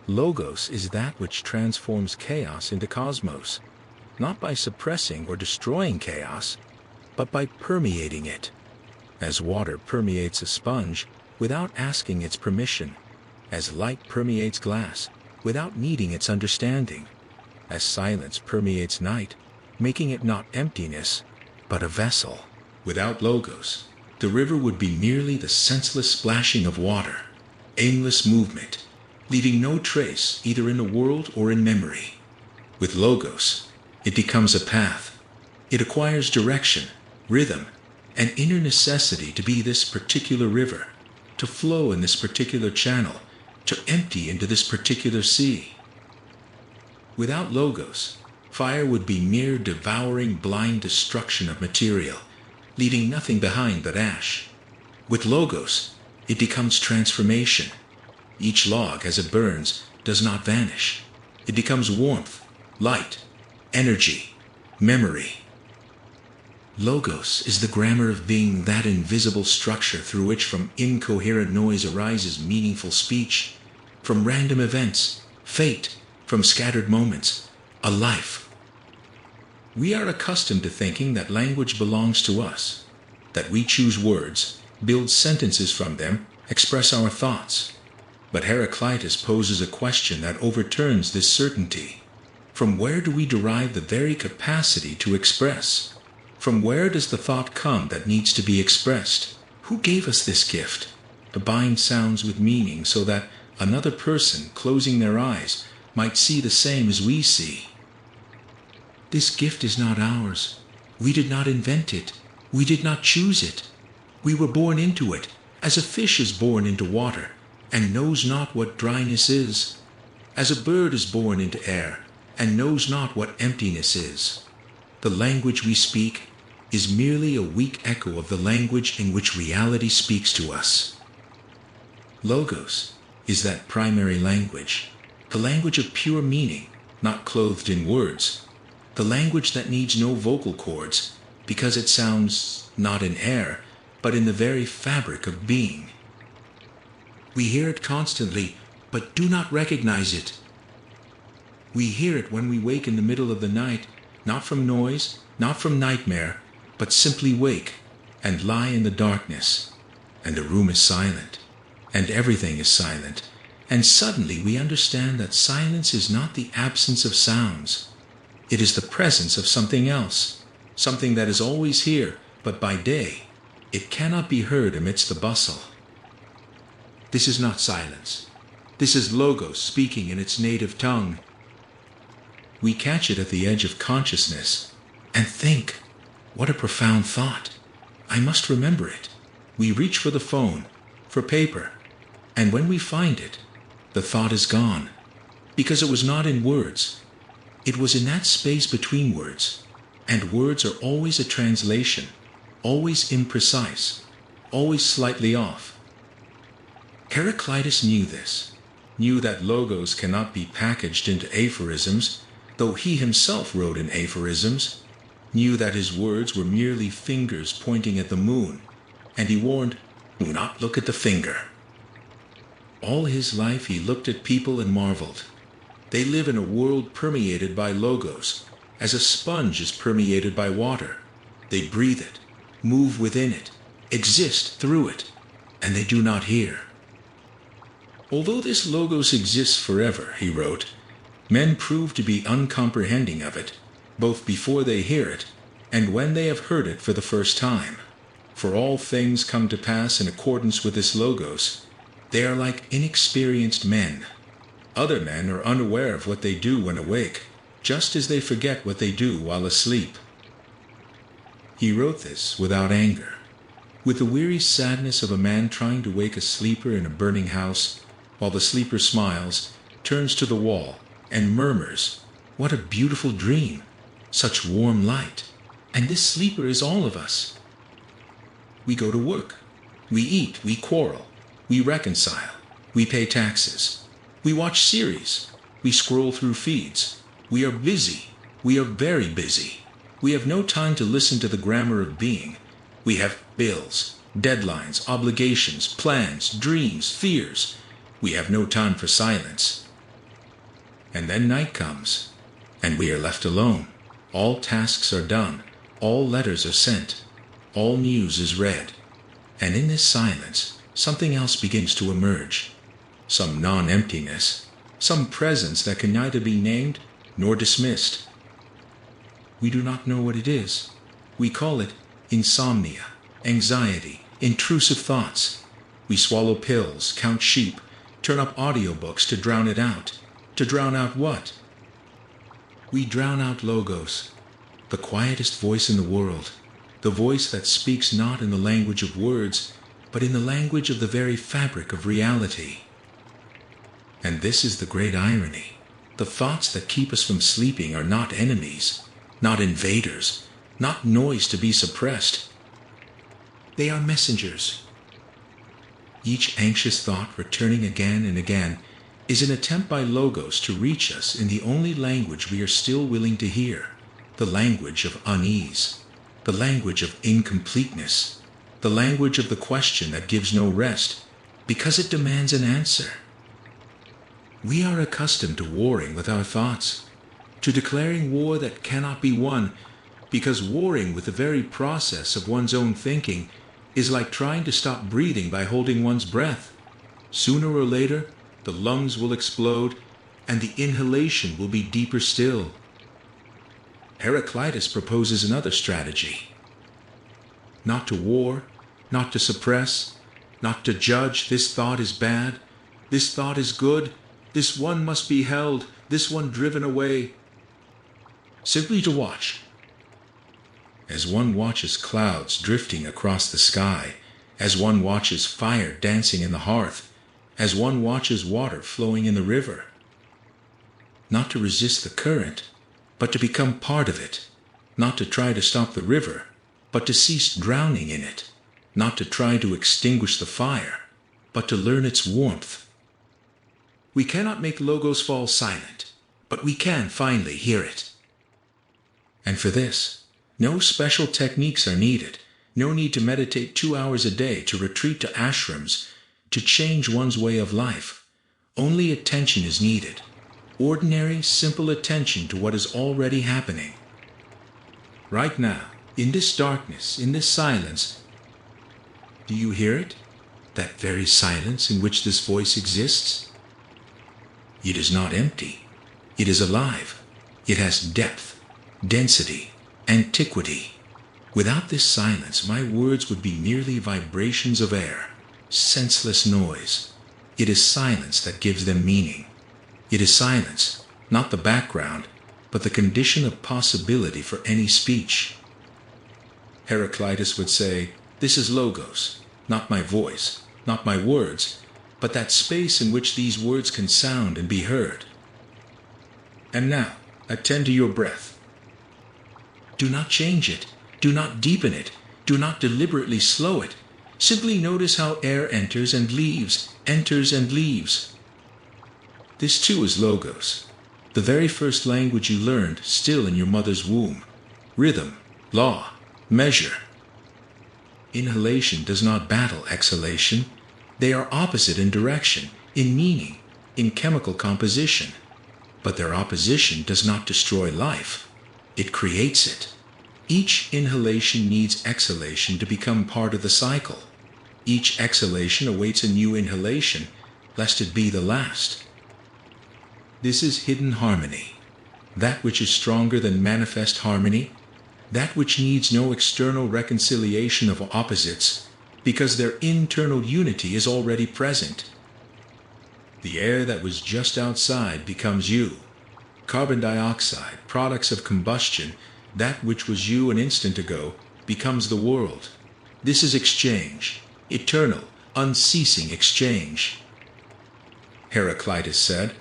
logos is that which transforms chaos into cosmos, not by suppressing or destroying chaos, but by permeating it, as water permeates a sponge without asking its permission, as light permeates glass without needing its understanding, as silence permeates night, making it not emptiness, but a vessel. Without logos, the river would be merely the senseless splashing of water, aimless movement, leaving no trace either in the world or in memory. With logos, it becomes a path. It acquires direction, rhythm, an inner necessity to be this particular river, to flow in this particular channel, to empty into this particular sea. Without logos, fire would be mere devouring blind destruction of material, leaving nothing behind but ash. With logos, it becomes transformation. Each log as it burns does not vanish. It becomes warmth, light, energy, memory. Logos is the grammar of being, that invisible structure through which from incoherent noise arises meaningful speech, from random events, fate, from scattered moments, a life. We are accustomed to thinking that language belongs to us, that we choose words, build sentences from them, express our thoughts. But Heraclitus poses a question that overturns this certainty. From where do we derive the very capacity to express? From where does the thought come that needs to be expressed? Who gave us this gift? To bind sounds with meaning so that another person, closing their eyes, might see the same as we see. This gift is not ours. We did not invent it. We did not choose it. We were born into it, as a fish is born into water, and knows not what dryness is, as a bird is born into air, and knows not what emptiness is. The language we speak is merely a weak echo of the language in which reality speaks to us. Logos is that primary language, the language of pure meaning, not clothed in words, the language that needs no vocal cords, because it sounds not in air, but in the very fabric of being. We hear it constantly, but do not recognize it. We hear it when we wake in the middle of the night, not from noise, not from nightmare, but simply wake and lie in the darkness, and the room is silent, and everything is silent, and suddenly we understand that silence is not the absence of sounds. It is the presence of something else, something that is always here, but by day it cannot be heard amidst the bustle. This is not silence. This is Logos speaking in its native tongue. We catch it at the edge of consciousness and think, what a profound thought. I must remember it. We reach for the phone, for paper, and when we find it, the thought is gone, because it was not in words. It was in that space between words, and words are always a translation, always imprecise, always slightly off. Heraclitus knew this, knew that Logos cannot be packaged into aphorisms, though he himself wrote in aphorisms, knew that his words were merely fingers pointing at the moon, and he warned, "Do not look at the finger." All his life he looked at people and marveled. They live in a world permeated by Logos, as a sponge is permeated by water. They breathe it, move within it, exist through it, and they do not hear. Although this Logos exists forever, he wrote, men prove to be uncomprehending of it, both before they hear it, and when they have heard it for the first time. For all things come to pass in accordance with this Logos. They are like inexperienced men. Other men are unaware of what they do when awake, just as they forget what they do while asleep. He wrote this without anger, with the weary sadness of a man trying to wake a sleeper in a burning house, while the sleeper smiles, turns to the wall, and murmurs, "What a beautiful dream! Such warm light! And this sleeper is all of us." We go to work. We eat, we quarrel, we reconcile, we pay taxes, we watch series, we scroll through feeds. We are busy. We are very busy. We have no time to listen to the grammar of being. We have bills, deadlines, obligations, plans, dreams, fears. We have no time for silence. And then night comes, and we are left alone. All tasks are done. All letters are sent. All news is read. And in this silence, something else begins to emerge. Some non-emptiness, some presence that can neither be named nor dismissed. We do not know what it is. We call it insomnia, anxiety, intrusive thoughts. We swallow pills, count sheep, turn up audiobooks to drown it out. To drown out what? We drown out Logos, the quietest voice in the world, the voice that speaks not in the language of words, but in the language of the very fabric of reality. And this is the great irony. The thoughts that keep us from sleeping are not enemies, not invaders, not noise to be suppressed. They are messengers. Each anxious thought returning again and again is an attempt by Logos to reach us in the only language we are still willing to hear, the language of unease, the language of incompleteness, the language of the question that gives no rest, because it demands an answer. We are accustomed to warring with our thoughts, to declaring war that cannot be won, because warring with the very process of one's own thinking is like trying to stop breathing by holding one's breath. Sooner or later, the lungs will explode, and the inhalation will be deeper still. Heraclitus proposes another strategy. Not to war, not to suppress, not to judge, this thought is bad, this thought is good, this one must be held, this one driven away. Simply to watch. As one watches clouds drifting across the sky, as one watches fire dancing in the hearth, as one watches water flowing in the river. Not to resist the current, but to become part of it. Not to try to stop the river, but to cease drowning in it. Not to try to extinguish the fire, but to learn its warmth. We cannot make logos fall silent, but we can finally hear it. And for this, no special techniques are needed. No need to meditate 2 hours a day, to retreat to ashrams, to change one's way of life. Only attention is needed. Ordinary, simple attention to what is already happening. Right now, in this darkness, in this silence, do you hear it? That very silence in which this voice exists? It is not empty. It is alive. It has depth, density, antiquity. Without this silence, my words would be merely vibrations of air, senseless noise. It is silence that gives them meaning. It is silence, not the background, but the condition of possibility for any speech. Heraclitus would say, this is logos, not my voice, not my words, but that space in which these words can sound and be heard. And now, attend to your breath. Do not change it. Do not deepen it. Do not deliberately slow it. Simply notice how air enters and leaves, enters and leaves. This too is logos, the very first language you learned still in your mother's womb. Rhythm, law, measure. Inhalation does not battle exhalation. They are opposite in direction, in meaning, in chemical composition. But their opposition does not destroy life. It creates it. Each inhalation needs exhalation to become part of the cycle. Each exhalation awaits a new inhalation, lest it be the last. This is hidden harmony, that which is stronger than manifest harmony, that which needs no external reconciliation of opposites, because their internal unity is already present. The air that was just outside becomes you. Carbon dioxide, products of combustion, that which was you an instant ago, becomes the world. This is exchange, eternal, unceasing exchange. Heraclitus said,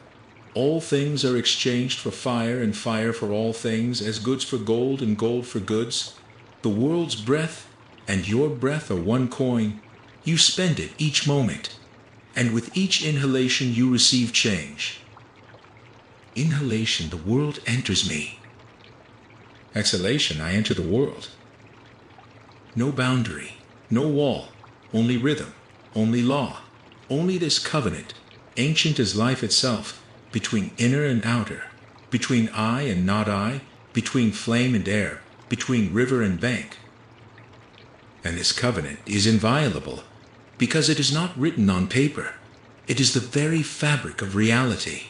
all things are exchanged for fire, and fire for all things, as goods for gold and gold for goods. The world's breath and your breath are one coin. You spend it each moment, and with each inhalation you receive change. Inhalation, the world enters me. Exhalation, I enter the world. No boundary, no wall, only rhythm, only law, only this covenant, ancient as life itself, between inner and outer, between I and not I, between flame and air, between river and bank. And this covenant is inviolable, because it is not written on paper. It is the very fabric of reality.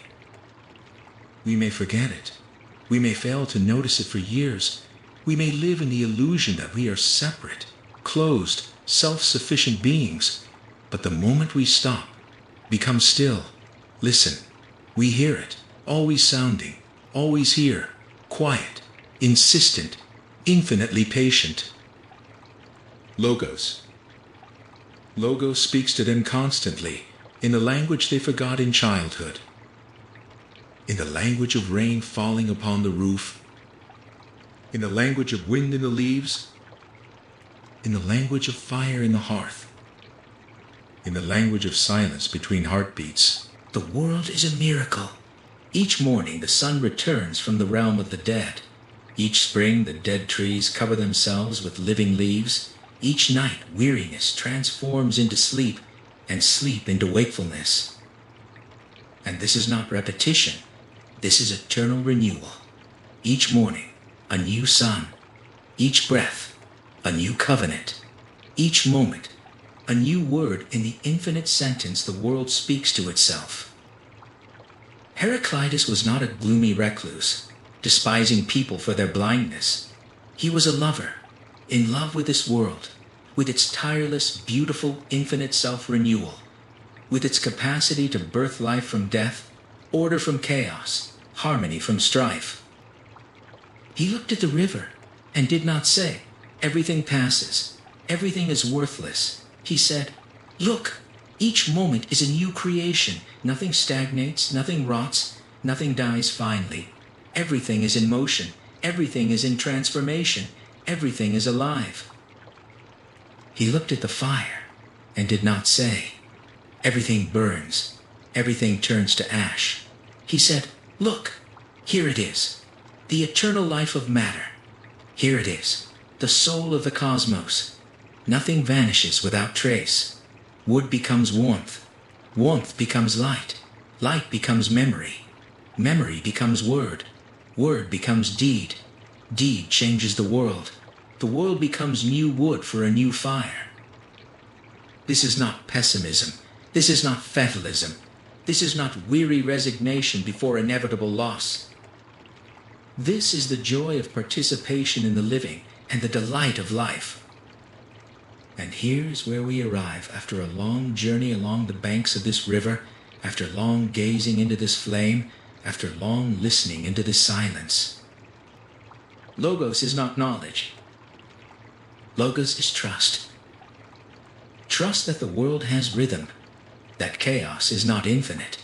We may forget it. We may fail to notice it for years. We may live in the illusion that we are separate, closed, self-sufficient beings. But the moment we stop, become still, listen, we hear it, always sounding, always here, quiet, insistent, infinitely patient. Logos. Logos speaks to them constantly, in the language they forgot in childhood. In the language of rain falling upon the roof, in the language of wind in the leaves, in the language of fire in the hearth, in the language of silence between heartbeats. The world is a miracle. Each morning the sun returns from the realm of the dead. Each spring the dead trees cover themselves with living leaves. Each night weariness transforms into sleep, and sleep into wakefulness. And this is not repetition. This is eternal renewal. Each morning, a new sun. Each breath, a new covenant. Each moment, a new word in the infinite sentence the world speaks to itself. Heraclitus was not a gloomy recluse, despising people for their blindness. He was a lover, in love with this world, with its tireless, beautiful, infinite self-renewal, with its capacity to birth life from death, order from chaos, harmony from strife. He looked at the river and did not say, "Everything passes, everything is worthless." He said, "Look, each moment is a new creation. Nothing stagnates, nothing rots, nothing dies finally. Everything is in motion, everything is in transformation, everything is alive." He looked at the fire and did not say, "Everything burns, everything turns to ash." He said, "Look, here it is, the eternal life of matter. Here it is, the soul of the cosmos. Nothing vanishes without trace. Wood becomes warmth, warmth becomes light, light becomes memory, memory becomes word, word becomes deed, deed changes the world becomes new wood for a new fire." This is not pessimism, this is not fatalism, this is not weary resignation before inevitable loss. This is the joy of participation in the living and the delight of life. And here's where we arrive after a long journey along the banks of this river, after long gazing into this flame, after long listening into this silence. Logos is not knowledge. Logos is trust. Trust that the world has rhythm, that chaos is not infinite,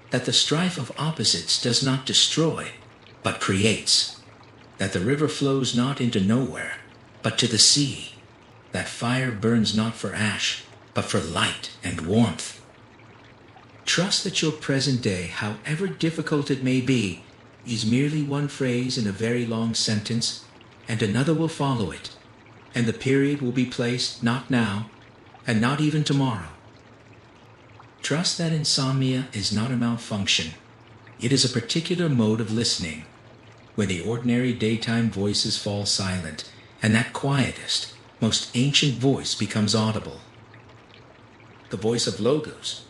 that the strife of opposites does not destroy, but creates, that the river flows not into nowhere, but to the sea, that fire burns not for ash, but for light and warmth. Trust that your present day, however difficult it may be, is merely one phrase in a very long sentence, and another will follow it, and the period will be placed not now, and not even tomorrow. Trust that insomnia is not a malfunction. It is a particular mode of listening, when the ordinary daytime voices fall silent, and that quietest, most ancient voice becomes audible. The voice of Logos.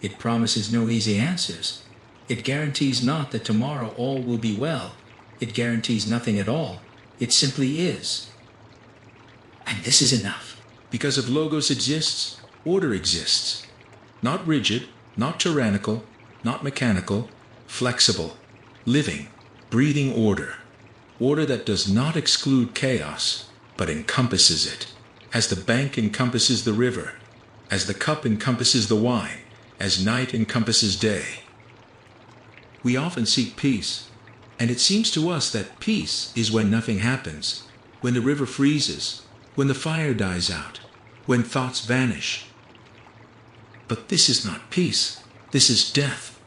It promises no easy answers. It guarantees not that tomorrow all will be well. It guarantees nothing at all. It simply is. And this is enough. Because if Logos exists, order exists. Not rigid, not tyrannical, not mechanical, flexible, living, breathing order. Order that does not exclude chaos, but encompasses it, as the bank encompasses the river, as the cup encompasses the wine, as night encompasses day. We often seek peace, and it seems to us that peace is when nothing happens, when the river freezes, when the fire dies out, when thoughts vanish. But this is not peace, this is death.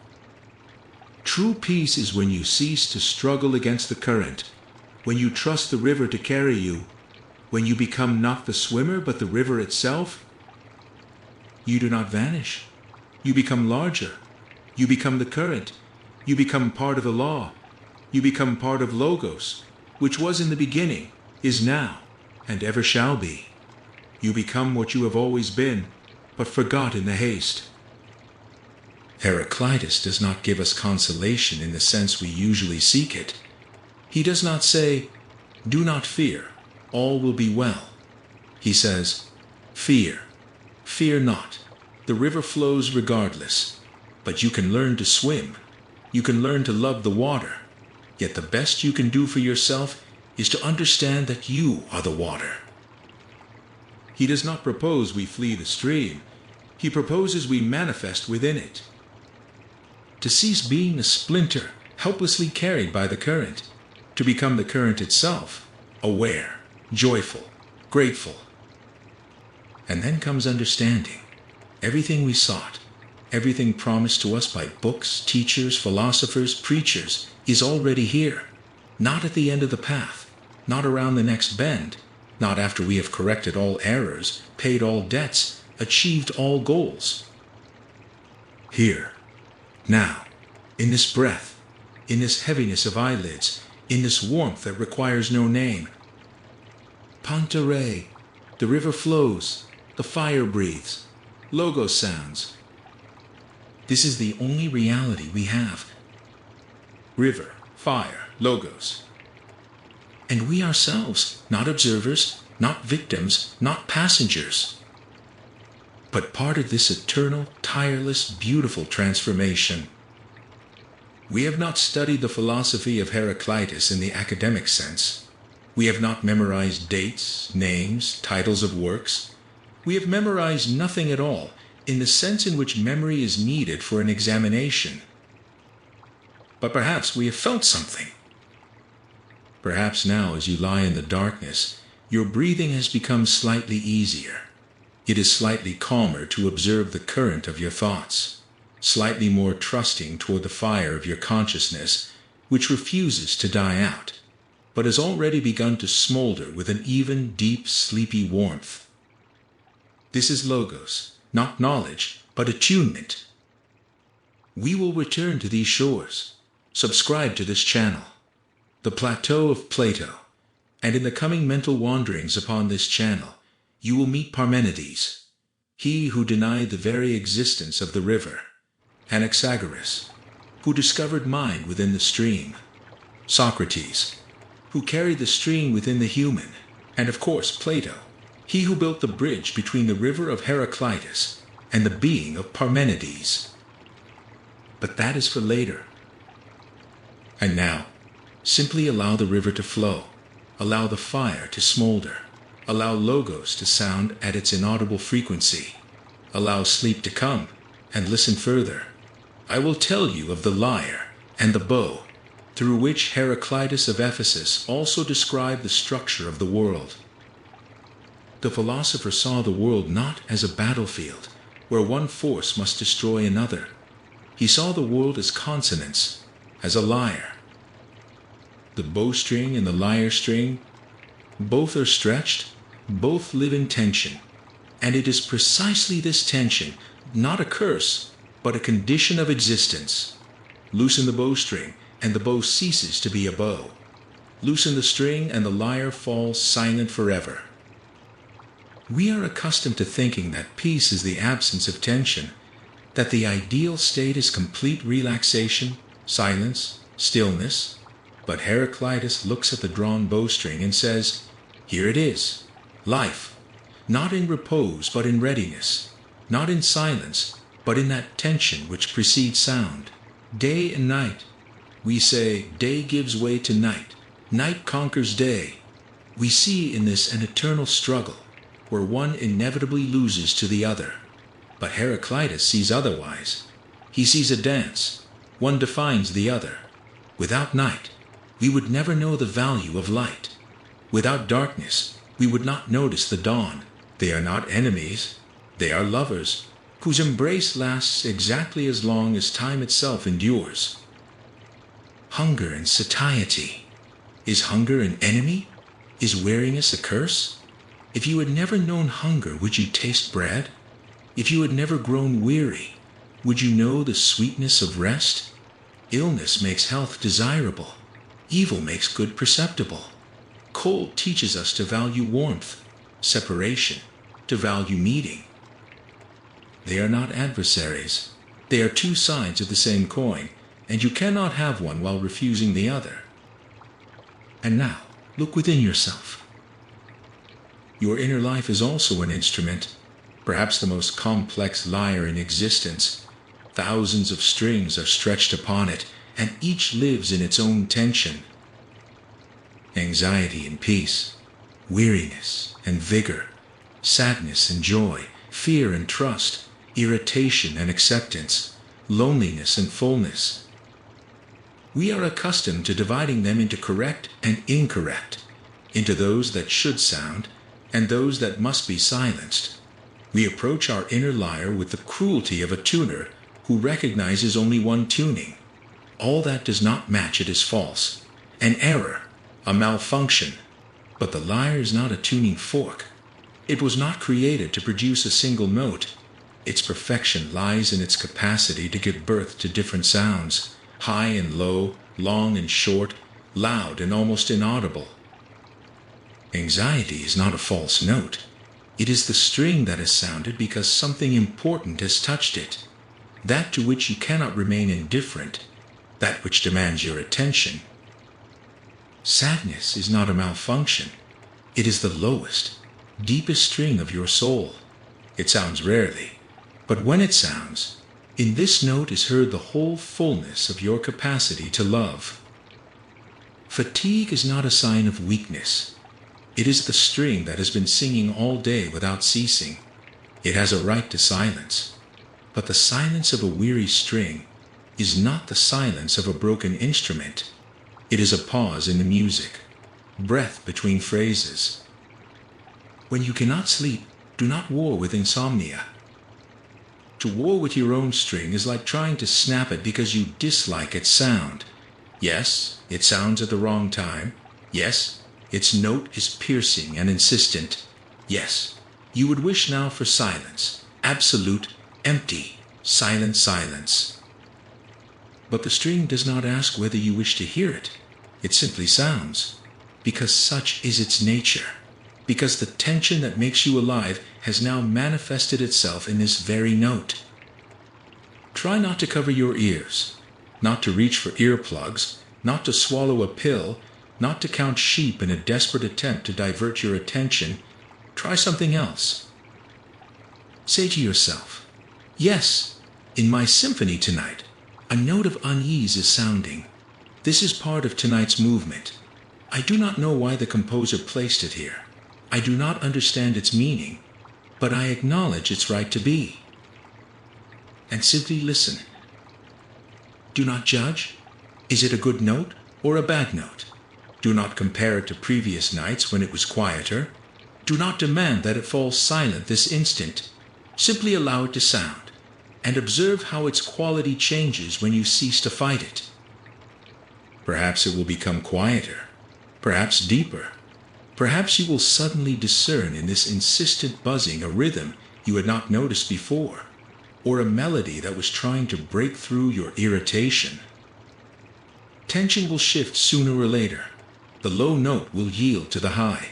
True peace is when you cease to struggle against the current, when you trust the river to carry you, when you become not the swimmer but the river itself. You do not vanish. You become larger. You become the current. You become part of the law. You become part of Logos, which was in the beginning, is now, and ever shall be. You become what you have always been, but forgot in the haste. Heraclitus does not give us consolation in the sense we usually seek it. He does not say, "Do not fear, all will be well." He says, "Fear, fear not. The river flows regardless, but you can learn to swim. You can learn to love the water. Yet the best you can do for yourself is to understand that you are the water." He does not propose we flee the stream. He proposes we manifest within it. To cease being a splinter, helplessly carried by the current, to become the current itself, aware, joyful, grateful. And then comes understanding. Everything we sought, everything promised to us by books, teachers, philosophers, preachers, is already here. Not at the end of the path, not around the next bend, not after we have corrected all errors, paid all debts, achieved all goals. Here, now, in this breath, in this heaviness of eyelids, in this warmth that requires no name. Panta Rhei, The river flows, the fire breathes, logos sounds. This is the only reality we have. River, fire, logos. And we ourselves, not observers, not victims, not passengers, but part of this eternal, tireless, beautiful transformation. We have not studied the philosophy of Heraclitus in the academic sense. We have not memorized dates, names, titles of works. We have memorized nothing at all in the sense in which memory is needed for an examination. But perhaps we have felt something. Perhaps now, as you lie in the darkness, your breathing has become slightly easier. It is slightly calmer to observe the current of your thoughts, slightly more trusting toward the fire of your consciousness, which refuses to die out, but has already begun to smolder with an even, deep, sleepy warmth. This is logos, not knowledge, but attunement. We will return to these shores. Subscribe to this channel, the Plateau of Plato, and in the coming mental wanderings upon this channel, you will meet Parmenides, he who denied the very existence of the river, Anaxagoras, who discovered mind within the stream, Socrates, who carried the stream within the human, and of course Plato, he who built the bridge between the river of Heraclitus and the being of Parmenides. But that is for later. And now, simply allow the river to flow, allow the fire to smolder, allow logos to sound at its inaudible frequency, allow sleep to come, and listen further. I will tell you of the lyre and the bow, through which Heraclitus of Ephesus also described the structure of the world. The philosopher saw the world not as a battlefield, where one force must destroy another. He saw the world as consonants, as a lyre. The bowstring and the lyre string, both are stretched, both live in tension, and it is precisely this tension, not a curse, but a condition of existence. Loosen the bowstring, and the bow ceases to be a bow. Loosen the string, and the lyre falls silent forever. We are accustomed to thinking that peace is the absence of tension, that the ideal state is complete relaxation, silence, stillness. But Heraclitus looks at the drawn bowstring and says, here it is, life, not in repose but in readiness, not in silence but in that tension which precedes sound. Day and night. We say day gives way to night, night conquers day. We see in this an eternal struggle, where one inevitably loses to the other. But Heraclitus sees otherwise. He sees a dance. One defines the other. Without night, we would never know the value of light. Without darkness, we would not notice the dawn. They are not enemies. They are lovers, whose embrace lasts exactly as long as time itself endures. Hunger and satiety. Is hunger an enemy? Is weariness a curse? If you had never known hunger, would you taste bread? If you had never grown weary, would you know the sweetness of rest? Illness makes health desirable. Evil makes good perceptible. Cold teaches us to value warmth, separation, to value meeting. They are not adversaries. They are two sides of the same coin, and you cannot have one while refusing the other. And now, look within yourself. Your inner life is also an instrument, perhaps the most complex lyre in existence. Thousands of strings are stretched upon it, and each lives in its own tension. Anxiety and peace, weariness and vigor, sadness and joy, fear and trust, irritation and acceptance, loneliness and fullness. We are accustomed to dividing them into correct and incorrect, into those that should sound and those that must be silenced. We approach our inner lyre with the cruelty of a tuner who recognizes only one tuning. All that does not match it is false, an error, a malfunction. But the lyre is not a tuning fork. It was not created to produce a single note. Its perfection lies in its capacity to give birth to different sounds, high and low, long and short, loud and almost inaudible. Anxiety is not a false note. It is the string that is sounded because something important has touched it, that to which you cannot remain indifferent, that which demands your attention. Sadness is not a malfunction. It is the lowest, deepest string of your soul. It sounds rarely, but when it sounds, in this note is heard the whole fullness of your capacity to love. Fatigue is not a sign of weakness. It is the string that has been singing all day without ceasing. It has a right to silence, but the silence of a weary string is not the silence of a broken instrument. It is a pause in the music, breath between phrases. When you cannot sleep, do not war with insomnia. To war with your own string is like trying to snap it because you dislike its sound. Yes, it sounds at the wrong time. Yes, its note is piercing and insistent. Yes, you would wish now for silence, absolute, empty, silent silence. But the string does not ask whether you wish to hear it. It simply sounds, because such is its nature, because the tension that makes you alive has now manifested itself in this very note. Try not to cover your ears, not to reach for earplugs, not to swallow a pill, not to count sheep in a desperate attempt to divert your attention. Try something else. Say to yourself, yes, in my symphony tonight, a note of unease is sounding. This is part of tonight's movement. I do not know why the composer placed it here. I do not understand its meaning, but I acknowledge its right to be. And simply listen. Do not judge. Is it a good note or a bad note? Do not compare it to previous nights when it was quieter. Do not demand that it fall silent this instant. Simply allow it to sound, and observe how its quality changes when you cease to fight it. Perhaps it will become quieter, perhaps deeper. Perhaps you will suddenly discern in this insistent buzzing a rhythm you had not noticed before, or a melody that was trying to break through your irritation. Tension will shift sooner or later. The low note will yield to the high.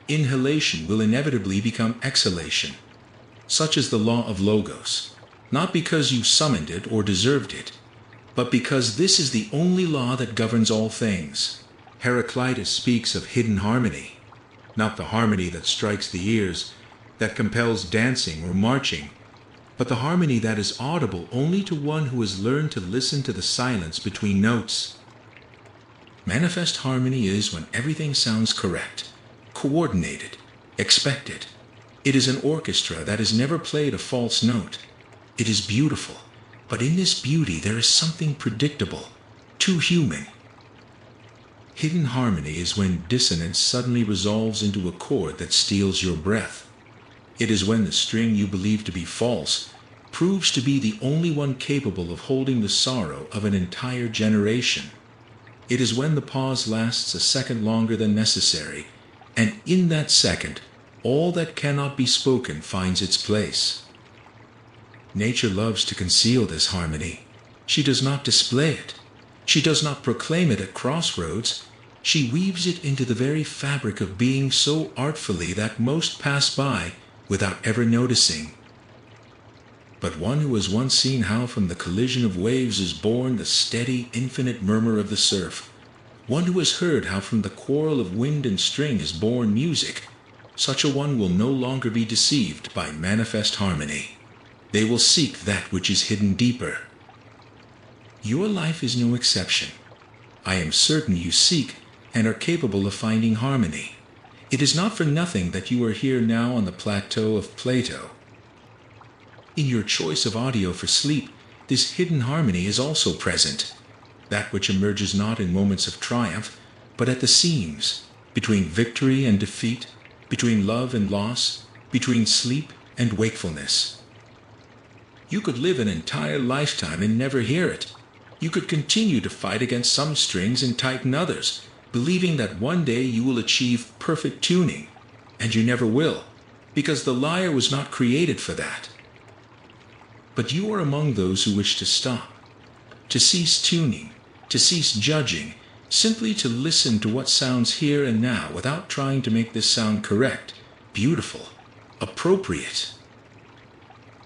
Inhalation will inevitably become exhalation. Such is the law of logos, not because you summoned it or deserved it, but because this is the only law that governs all things. Heraclitus speaks of hidden harmony, not the harmony that strikes the ears, that compels dancing or marching, but the harmony that is audible only to one who has learned to listen to the silence between notes. Manifest harmony is when everything sounds correct, coordinated, expected. It is an orchestra that has never played a false note. It is beautiful, but in this beauty there is something predictable, too human. Hidden harmony is when dissonance suddenly resolves into a chord that steals your breath. It is when the string you believe to be false proves to be the only one capable of holding the sorrow of an entire generation. It is when the pause lasts a second longer than necessary, and in that second, all that cannot be spoken finds its place. Nature loves to conceal this harmony. She does not display it. She does not proclaim it at crossroads. She weaves it into the very fabric of being so artfully that most pass by without ever noticing. But one who has once seen how from the collision of waves is born the steady, infinite murmur of the surf, one who has heard how from the quarrel of wind and string is born music, such a one will no longer be deceived by manifest harmony. They will seek that which is hidden deeper. Your life is no exception. I am certain you seek and are capable of finding harmony. It is not for nothing that you are here now on the Plateau of Plato. In your choice of audio for sleep, this hidden harmony is also present, that which emerges not in moments of triumph, but at the seams, between victory and defeat, between love and loss, between sleep and wakefulness. You could live an entire lifetime and never hear it. You could continue to fight against some strings and tighten others, believing that one day you will achieve perfect tuning, and you never will, because the lyre was not created for that. But you are among those who wish to stop, to cease tuning, to cease judging, simply to listen to what sounds here and now without trying to make this sound correct, beautiful, appropriate.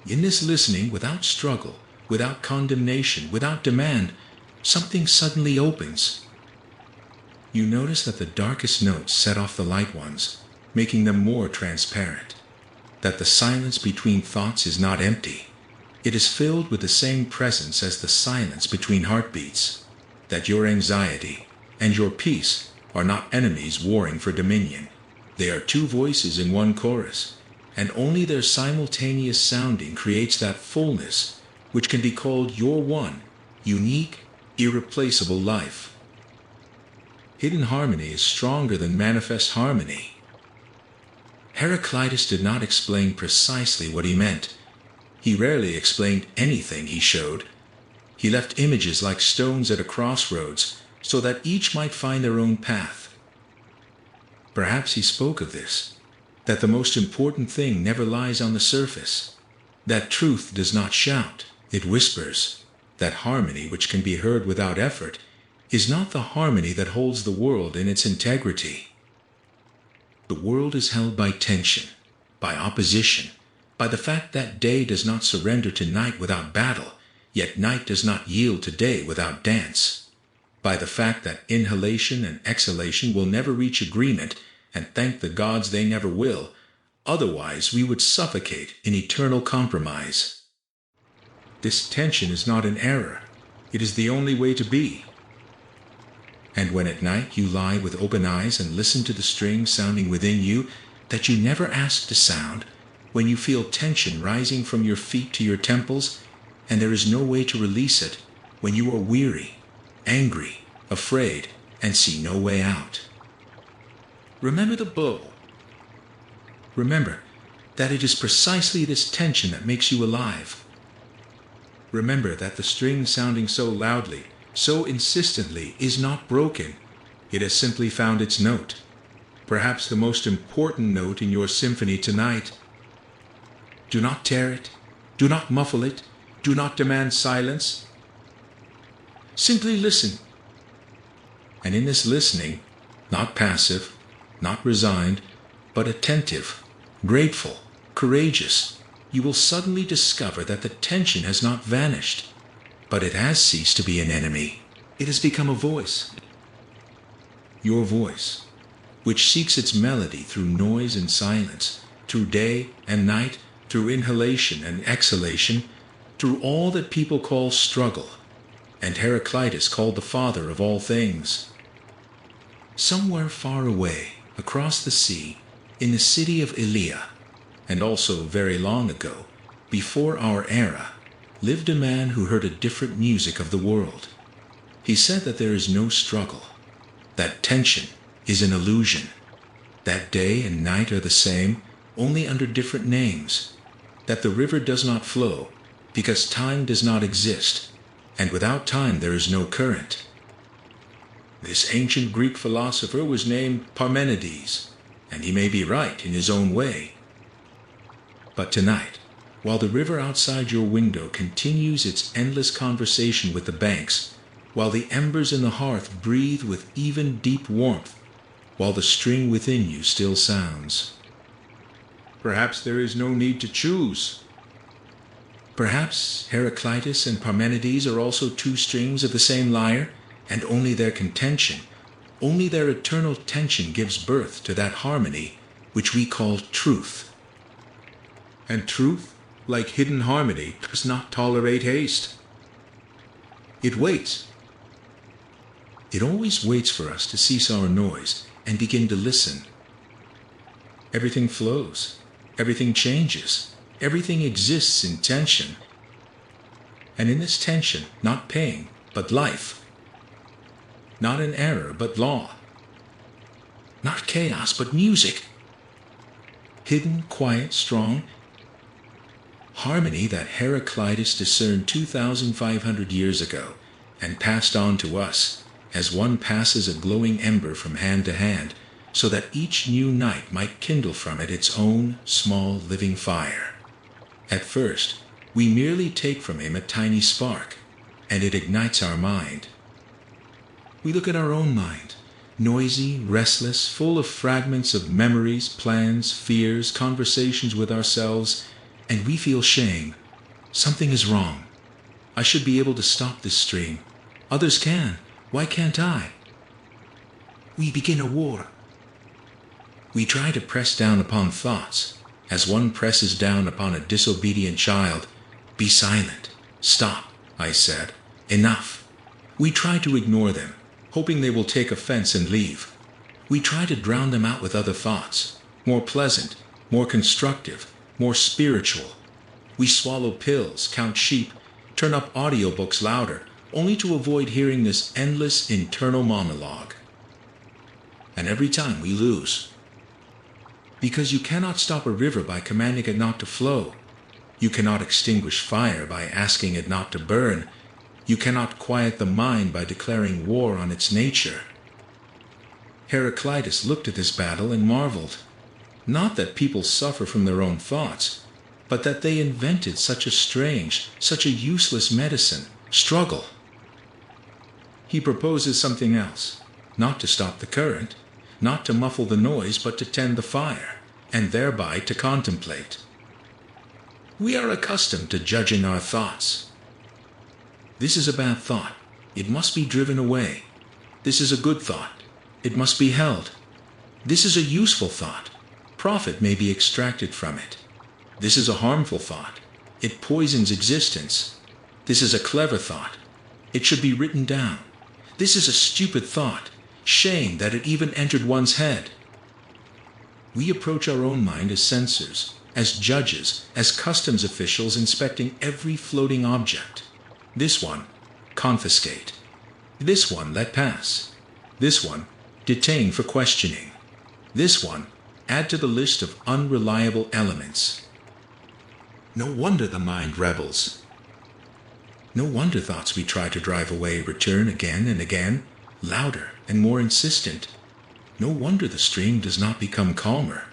In this listening, without struggle, without condemnation, without demand, something suddenly opens. You notice that the darkest notes set off the light ones, making them more transparent. That the silence between thoughts is not empty. It is filled with the same presence as the silence between heartbeats. That your anxiety and your peace are not enemies warring for dominion. They are two voices in one chorus, and only their simultaneous sounding creates that fullness which can be called your one, unique, irreplaceable life. Hidden harmony is stronger than manifest harmony. Heraclitus did not explain precisely what he meant. He rarely explained anything he showed. He left images like stones at a crossroads, so that each might find their own path. Perhaps he spoke of this, that the most important thing never lies on the surface, that truth does not shout, it whispers, that harmony which can be heard without effort is not the harmony that holds the world in its integrity. The world is held by tension, by opposition, by the fact that day does not surrender to night without battle, yet night does not yield to day without dance, by the fact that inhalation and exhalation will never reach agreement, and thank the gods they never will, otherwise we would suffocate in eternal compromise. This tension is not an error, it is the only way to be. And when at night you lie with open eyes and listen to the strings sounding within you that you never asked to sound, when you feel tension rising from your feet to your temples, and there is no way to release it, when you are weary, angry, afraid, and see no way out. Remember the bow. Remember that it is precisely this tension that makes you alive. Remember that the string sounding so loudly, so insistently, is not broken. It has simply found its note, perhaps the most important note in your symphony tonight. Do not tear it, do not muffle it, do not demand silence. Simply listen. And in this listening, not passive, not resigned, but attentive, grateful, courageous, you will suddenly discover that the tension has not vanished, but it has ceased to be an enemy. It has become a voice. Your voice, which seeks its melody through noise and silence, through day and night, through inhalation and exhalation, through all that people call struggle, and Heraclitus called the father of all things. Somewhere far away, across the sea, in the city of Elea, and also very long ago, before our era, lived a man who heard a different music of the world. He said that there is no struggle, that tension is an illusion, that day and night are the same, only under different names, that the river does not flow, because time does not exist, and without time there is no current. This ancient Greek philosopher was named Parmenides, and he may be right in his own way. But tonight, while the river outside your window continues its endless conversation with the banks, while the embers in the hearth breathe with even deep warmth, while the string within you still sounds, perhaps there is no need to choose. Perhaps Heraclitus and Parmenides are also two strings of the same lyre, and only their contention, only their eternal tension gives birth to that harmony which we call truth. And truth, like hidden harmony, does not tolerate haste. It waits. It always waits for us to cease our noise and begin to listen. Everything flows, everything changes, everything exists in tension. And in this tension, not pain, but life. Not an error, but law. Not chaos, but music. Hidden, quiet, strong. Harmony that Heraclitus discerned 2,500 years ago and passed on to us, as one passes a glowing ember from hand to hand, so that each new night might kindle from it its own small living fire. At first, we merely take from him a tiny spark, and it ignites our mind. We look at our own mind, noisy, restless, full of fragments of memories, plans, fears, conversations with ourselves, and we feel shame. Something is wrong. I should be able to stop this stream. Others can. Why can't I? We begin a war. We try to press down upon thoughts, as one presses down upon a disobedient child. Be silent. Stop, I said. Enough. We try to ignore them, hoping they will take offense and leave. We try to drown them out with other thoughts, more pleasant, more constructive, more spiritual. We swallow pills, count sheep, turn up audiobooks louder, only to avoid hearing this endless internal monologue. And every time we lose. Because you cannot stop a river by commanding it not to flow. You cannot extinguish fire by asking it not to burn. You cannot quiet the mind by declaring war on its nature. Heraclitus looked at this battle and marveled. Not that people suffer from their own thoughts, but that they invented such a strange, such a useless medicine, struggle. He proposes something else, not to stop the current, not to muffle the noise, but to tend the fire, and thereby to contemplate. We are accustomed to judging our thoughts. This is a bad thought. It must be driven away. This is a good thought. It must be held. This is a useful thought. Profit may be extracted from it. This is a harmful thought. It poisons existence. This is a clever thought. It should be written down. This is a stupid thought. Shame that it even entered one's head. We approach our own mind as censors, as judges, as customs officials inspecting every floating object. This one, confiscate. This one, let pass. This one, detain for questioning. This one, add to the list of unreliable elements. No wonder the mind rebels. No wonder thoughts we try to drive away return again and again, louder and more insistent. No wonder the stream does not become calmer.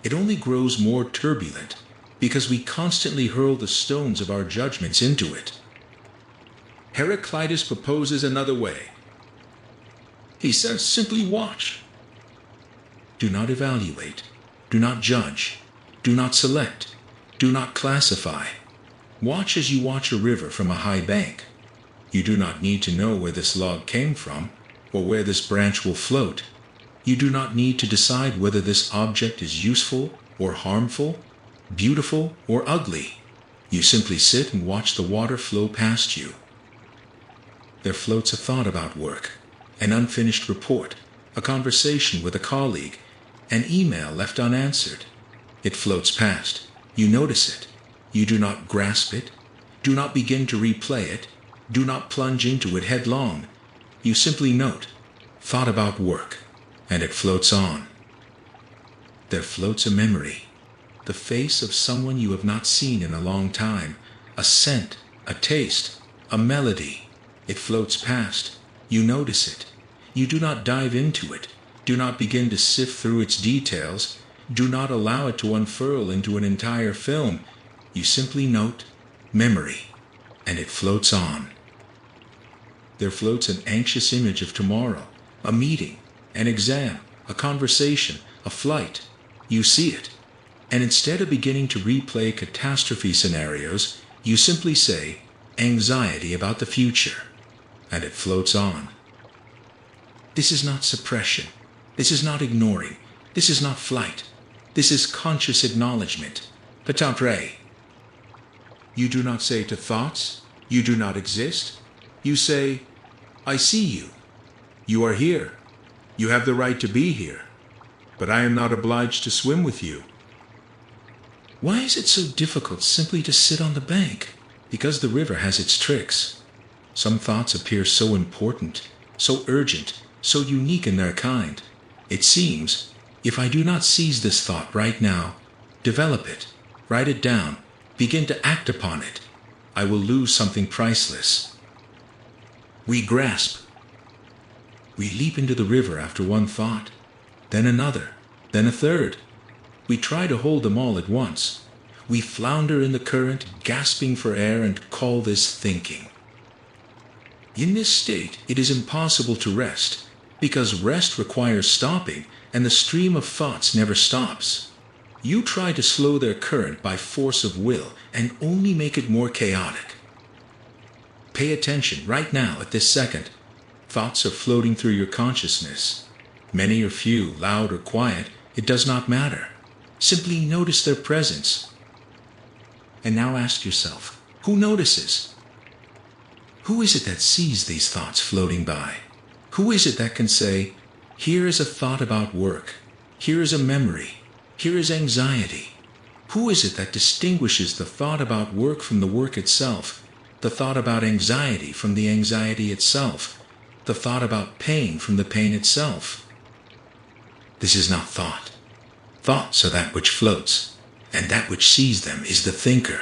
It only grows more turbulent, because we constantly hurl the stones of our judgments into it. Heraclitus proposes another way. He says, simply watch. Do not evaluate. Do not judge. Do not select. Do not classify. Watch as you watch a river from a high bank. You do not need to know where this log came from, or where this branch will float. You do not need to decide whether this object is useful or harmful, beautiful or ugly. You simply sit and watch the water flow past you. There floats a thought about work, an unfinished report, a conversation with a colleague, an email left unanswered. It floats past. You notice it. You do not grasp it. Do not begin to replay it. Do not plunge into it headlong. You simply note, thought about work, and it floats on. There floats a memory, the face of someone you have not seen in a long time, a scent, a taste, a melody. It floats past. You notice it. You do not dive into it. Do not begin to sift through its details. Do not allow it to unfurl into an entire film. You simply note, memory, and it floats on. There floats an anxious image of tomorrow, a meeting, an exam, a conversation, a flight. You see it. And instead of beginning to replay catastrophe scenarios, you simply say, anxiety about the future, and it floats on. This is not suppression. This is not ignoring. This is not flight. This is conscious acknowledgement. Panta Rhei. You do not say to thoughts, you do not exist. You say, I see you. You are here. You have the right to be here. But I am not obliged to swim with you. Why is it so difficult simply to sit on the bank? Because the river has its tricks. Some thoughts appear so important, so urgent, so unique in their kind. It seems, if I do not seize this thought right now, develop it, write it down, begin to act upon it, I will lose something priceless. We grasp. We leap into the river after one thought, then another, then a third. We try to hold them all at once. We flounder in the current, gasping for air, and call this thinking. In this state, it is impossible to rest. Because rest requires stopping, and the stream of thoughts never stops. You try to slow their current by force of will and only make it more chaotic. Pay attention right now at this second. Thoughts are floating through your consciousness. Many or few, loud or quiet, it does not matter. Simply notice their presence. And now ask yourself, who notices? Who is it that sees these thoughts floating by? Who is it that can say, here is a thought about work, here is a memory, here is anxiety? Who is it that distinguishes the thought about work from the work itself, the thought about anxiety from the anxiety itself, the thought about pain from the pain itself? This is not thought. Thoughts are that which floats, and that which sees them is the thinker.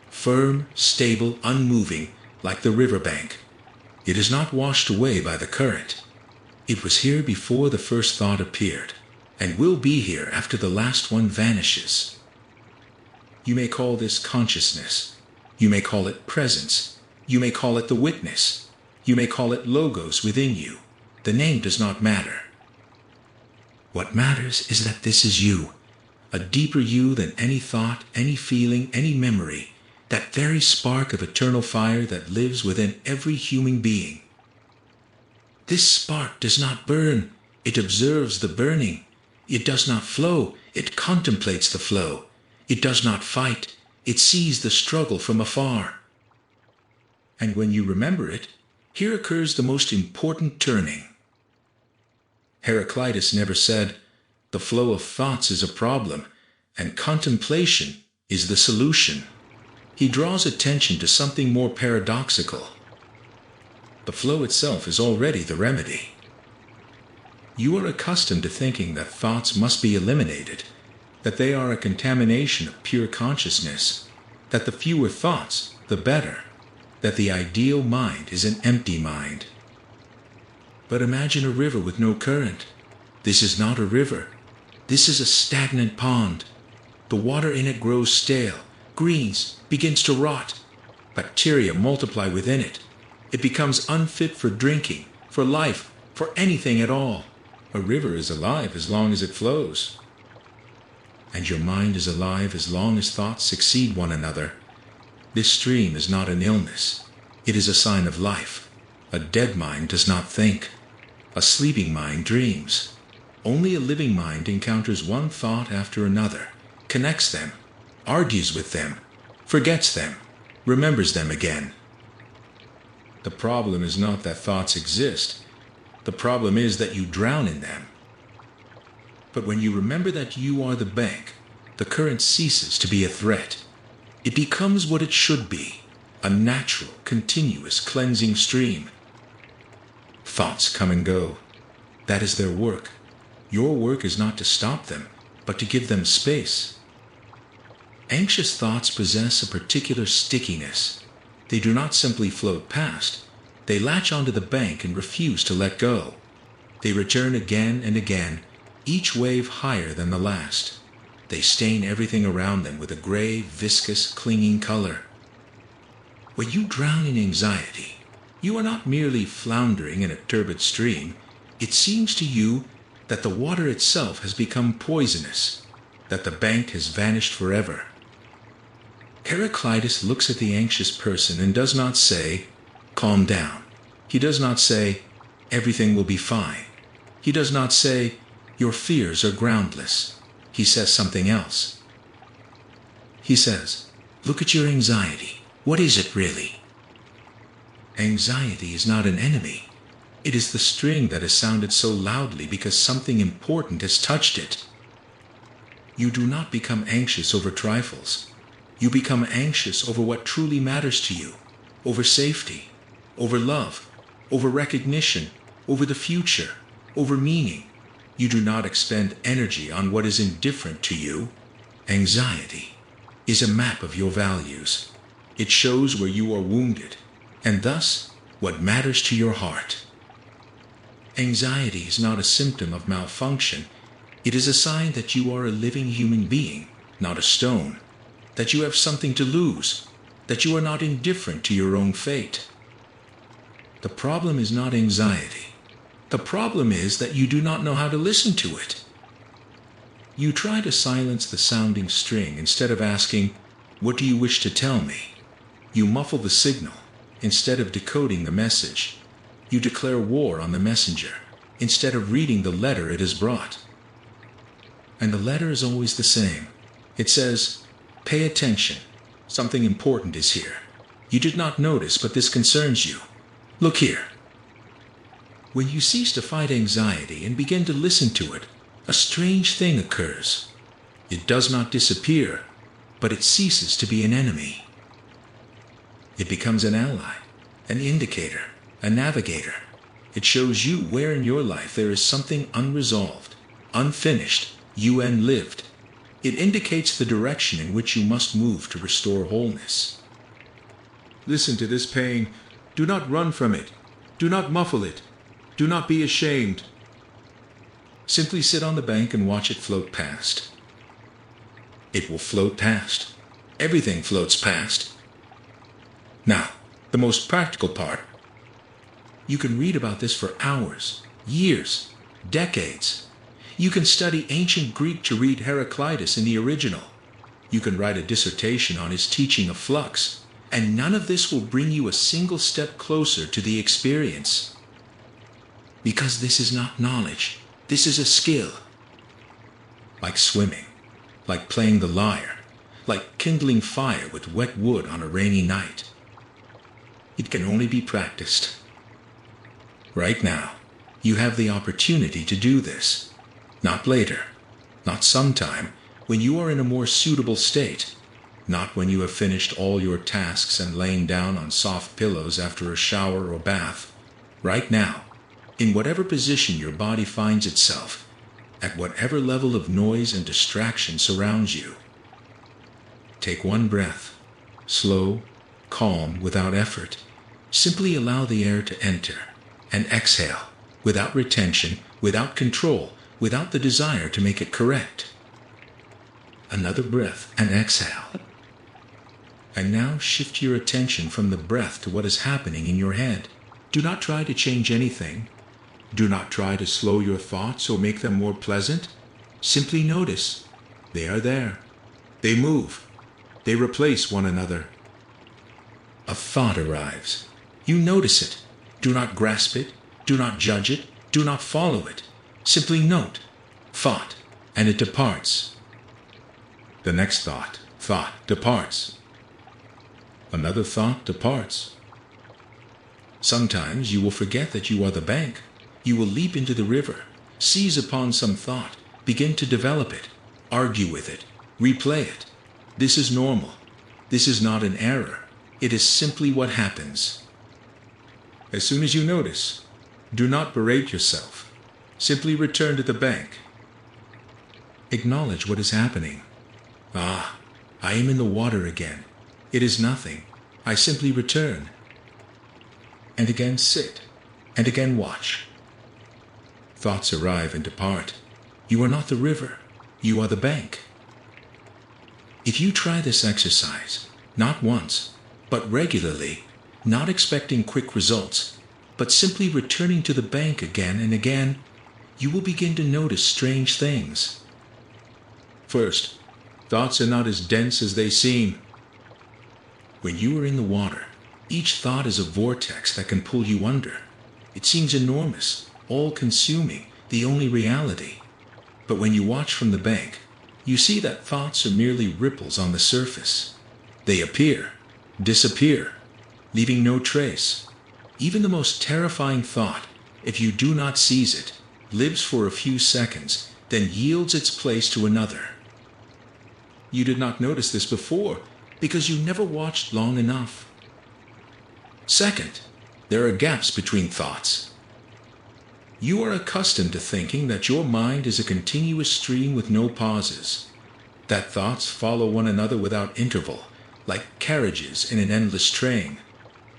Firm, stable, unmoving, like the riverbank. It is not washed away by the current. It was here before the first thought appeared, and will be here after the last one vanishes. You may call this consciousness. You may call it presence. You may call it the witness. You may call it logos within you. The name does not matter. What matters is that this is you, a deeper you than any thought, any feeling, any memory, that very spark of eternal fire that lives within every human being. This spark does not burn, it observes the burning. It does not flow, it contemplates the flow. It does not fight, it sees the struggle from afar. And when you remember it, here occurs the most important turning. Heraclitus never said, the flow of thoughts is a problem, and contemplation is the solution. He draws attention to something more paradoxical. The flow itself is already the remedy. You are accustomed to thinking that thoughts must be eliminated, that they are a contamination of pure consciousness, that the fewer thoughts, the better, that the ideal mind is an empty mind. But imagine a river with no current. This is not a river. This is a stagnant pond. The water in it grows stale, greens, begins to rot. Bacteria multiply within it. It becomes unfit for drinking, for life, for anything at all. A river is alive as long as it flows. And your mind is alive as long as thoughts succeed one another. This stream is not an illness. It is a sign of life. A dead mind does not think. A sleeping mind dreams. Only a living mind encounters one thought after another, connects them, argues with them, forgets them, remembers them again. The problem is not that thoughts exist. The problem is that you drown in them. But when you remember that you are the bank, the current ceases to be a threat. It becomes what it should be, a natural, continuous, cleansing stream. Thoughts come and go. That is their work. Your work is not to stop them, but to give them space. Anxious thoughts possess a particular stickiness. They do not simply float past. They latch onto the bank and refuse to let go. They return again and again, each wave higher than the last. They stain everything around them with a gray, viscous, clinging color. When you drown in anxiety, you are not merely floundering in a turbid stream. It seems to you that the water itself has become poisonous, that the bank has vanished forever. Heraclitus looks at the anxious person and does not say, calm down. He does not say, everything will be fine. He does not say, your fears are groundless. He says something else. He says, look at your anxiety. What is it really? Anxiety is not an enemy. It is the string that has sounded so loudly because something important has touched it. You do not become anxious over trifles. You become anxious over what truly matters to you, over safety, over love, over recognition, over the future, over meaning. You do not expend energy on what is indifferent to you. Anxiety is a map of your values. It shows where you are wounded, and thus what matters to your heart. Anxiety is not a symptom of malfunction. It is a sign that you are a living human being, not a stone, that you have something to lose, that you are not indifferent to your own fate. The problem is not anxiety. The problem is that you do not know how to listen to it. You try to silence the sounding string instead of asking, "What do you wish to tell me?" You muffle the signal instead of decoding the message. You declare war on the messenger instead of reading the letter it has brought. And the letter is always the same. It says, "Pay attention. Something important is here. You did not notice, but this concerns you. Look here." When you cease to fight anxiety and begin to listen to it, a strange thing occurs. It does not disappear, but it ceases to be an enemy. It becomes an ally, an indicator, a navigator. It shows you where in your life there is something unresolved, unfinished, unlived. It indicates the direction in which you must move to restore wholeness. Listen to this pain. Do not run from it. Do not muffle it. Do not be ashamed. Simply sit on the bank and watch it float past. It will float past. Everything floats past. Now, the most practical part. You can read about this for hours, years, decades. You can study ancient Greek to read Heraclitus in the original. You can write a dissertation on his teaching of flux, and none of this will bring you a single step closer to the experience. Because this is not knowledge. This is a skill. Like swimming, like playing the lyre, like kindling fire with wet wood on a rainy night. It can only be practiced. Right now, you have the opportunity to do this. Not later, not sometime, when you are in a more suitable state, not when you have finished all your tasks and lain down on soft pillows after a shower or bath. Right now, in whatever position your body finds itself, at whatever level of noise and distraction surrounds you. Take one breath, slow, calm, without effort. Simply allow the air to enter, and exhale, without retention, without control, without the desire to make it correct. Another breath and exhale. And now shift your attention from the breath to what is happening in your head. Do not try to change anything. Do not try to slow your thoughts or make them more pleasant. Simply notice. They are there. They move. They replace one another. A thought arrives. You notice it. Do not grasp it. Do not judge it. Do not follow it. Simply note. Thought. And it departs. The next thought departs. Another thought departs. Sometimes you will forget that you are the bank. You will leap into the river, seize upon some thought, begin to develop it, argue with it, replay it. This is normal. This is not an error. It is simply what happens. As soon as you notice, do not berate yourself. Simply return to the bank. Acknowledge what is happening. Ah, I am in the water again. It is nothing. I simply return. And again sit, and again watch. Thoughts arrive and depart. You are not the river. You are the bank. If you try this exercise, not once, but regularly, not expecting quick results, but simply returning to the bank again and again, you will begin to notice strange things. First, thoughts are not as dense as they seem. When you are in the water, each thought is a vortex that can pull you under. It seems enormous, all-consuming, the only reality. But when you watch from the bank, you see that thoughts are merely ripples on the surface. They appear, disappear, leaving no trace. Even the most terrifying thought, if you do not seize it, lives for a few seconds, then yields its place to another. You did not notice this before, because you never watched long enough. Second, there are gaps between thoughts. You are accustomed to thinking that your mind is a continuous stream with no pauses, that thoughts follow one another without interval, like carriages in an endless train.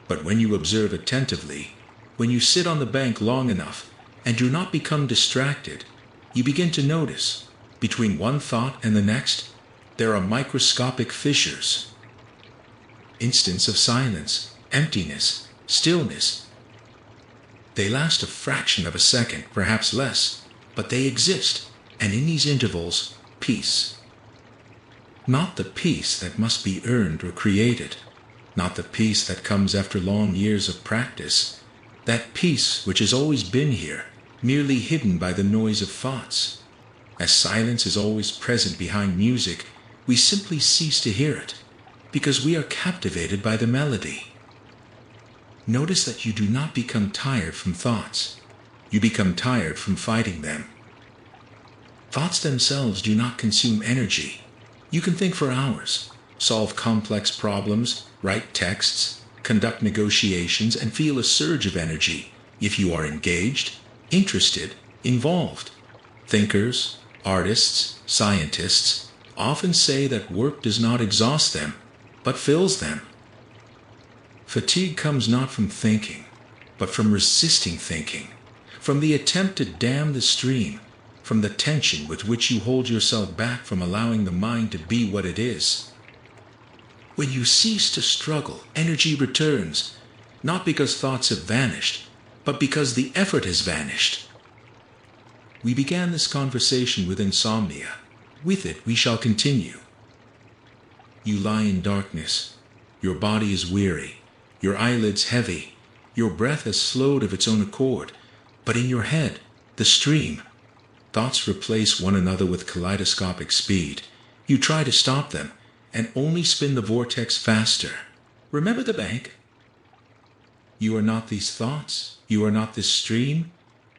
But when you observe attentively, when you sit on the bank long enough and do not become distracted, you begin to notice, between one thought and the next, there are microscopic fissures. Instants of silence, emptiness, stillness. They last a fraction of a second, perhaps less, but they exist, and in these intervals, peace. Not the peace that must be earned or created, not the peace that comes after long years of practice, that peace which has always been here, merely hidden by the noise of thoughts. As silence is always present behind music, we simply cease to hear it, because we are captivated by the melody. Notice that you do not become tired from thoughts. You become tired from fighting them. Thoughts themselves do not consume energy. You can think for hours, solve complex problems, write texts, conduct negotiations, and feel a surge of energy if you are engaged, interested, involved. Thinkers, artists, scientists often say that work does not exhaust them, but fills them. Fatigue comes not from thinking, but from resisting thinking, from the attempt to dam the stream, from the tension with which you hold yourself back from allowing the mind to be what it is. When you cease to struggle, energy returns, not because thoughts have vanished, but because the effort has vanished. We began this conversation with insomnia. With it we shall continue. You lie in darkness. Your body is weary. Your eyelids heavy. Your breath has slowed of its own accord. But in your head, the stream. Thoughts replace one another with kaleidoscopic speed. You try to stop them, and only spin the vortex faster. Remember the bank? You are not these thoughts. You are not this stream.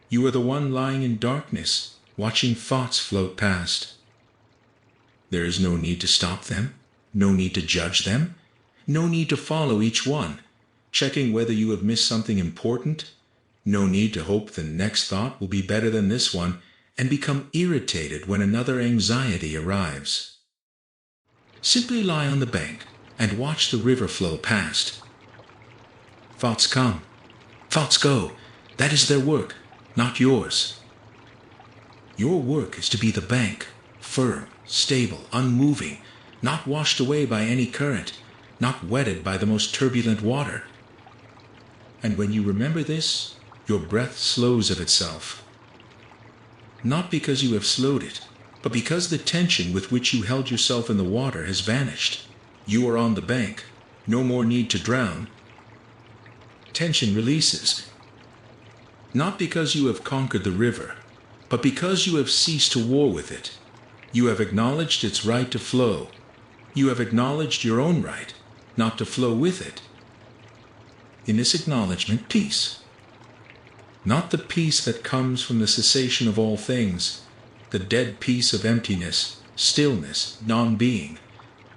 You are the one lying in darkness, watching thoughts float past. There is no need to stop them, no need to judge them, no need to follow each one, checking whether you have missed something important, no need to hope the next thought will be better than this one, and become irritated when another anxiety arrives. Simply lie on the bank and watch the river flow past. Thoughts come, thoughts go. That is their work, not yours. Your work is to be the bank, firm, stable, unmoving, not washed away by any current, not wetted by the most turbulent water. And when you remember this, your breath slows of itself. Not because you have slowed it, but because the tension with which you held yourself in the water has vanished. You are on the bank, no more need to drown. Tension releases. Not because you have conquered the river, but because you have ceased to war with it. You have acknowledged its right to flow. You have acknowledged your own right, not to flow with it. In this acknowledgement, peace. Not the peace that comes from the cessation of all things, the dead peace of emptiness, stillness, non-being,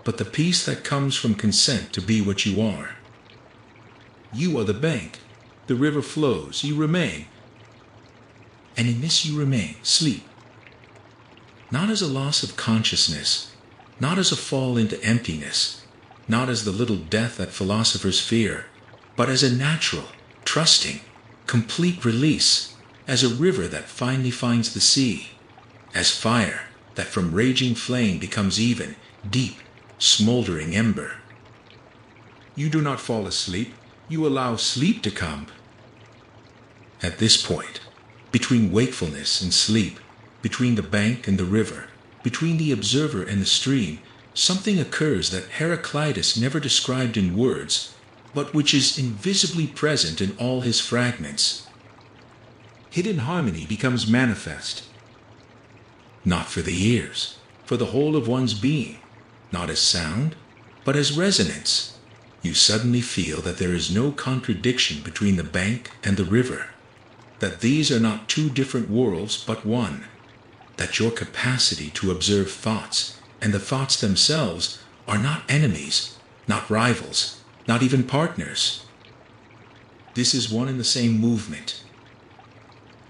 but the peace that comes from consent to be what you are. You are the bank. The river flows. You remain. And in this you remain, sleep. Not as a loss of consciousness, not as a fall into emptiness, not as the little death that philosophers fear, but as a natural, trusting, complete release, as a river that finally finds the sea, as fire that from raging flame becomes even, deep, smoldering ember. You do not fall asleep, you allow sleep to come. At this point, between wakefulness and sleep, between the bank and the river, between the observer and the stream, something occurs that Heraclitus never described in words, but which is invisibly present in all his fragments. Hidden harmony becomes manifest. Not for the ears, for the whole of one's being, not as sound, but as resonance. You suddenly feel that there is no contradiction between the bank and the river, that these are not two different worlds but one, that your capacity to observe thoughts and the thoughts themselves are not enemies, not rivals, not even partners. This is one and the same movement.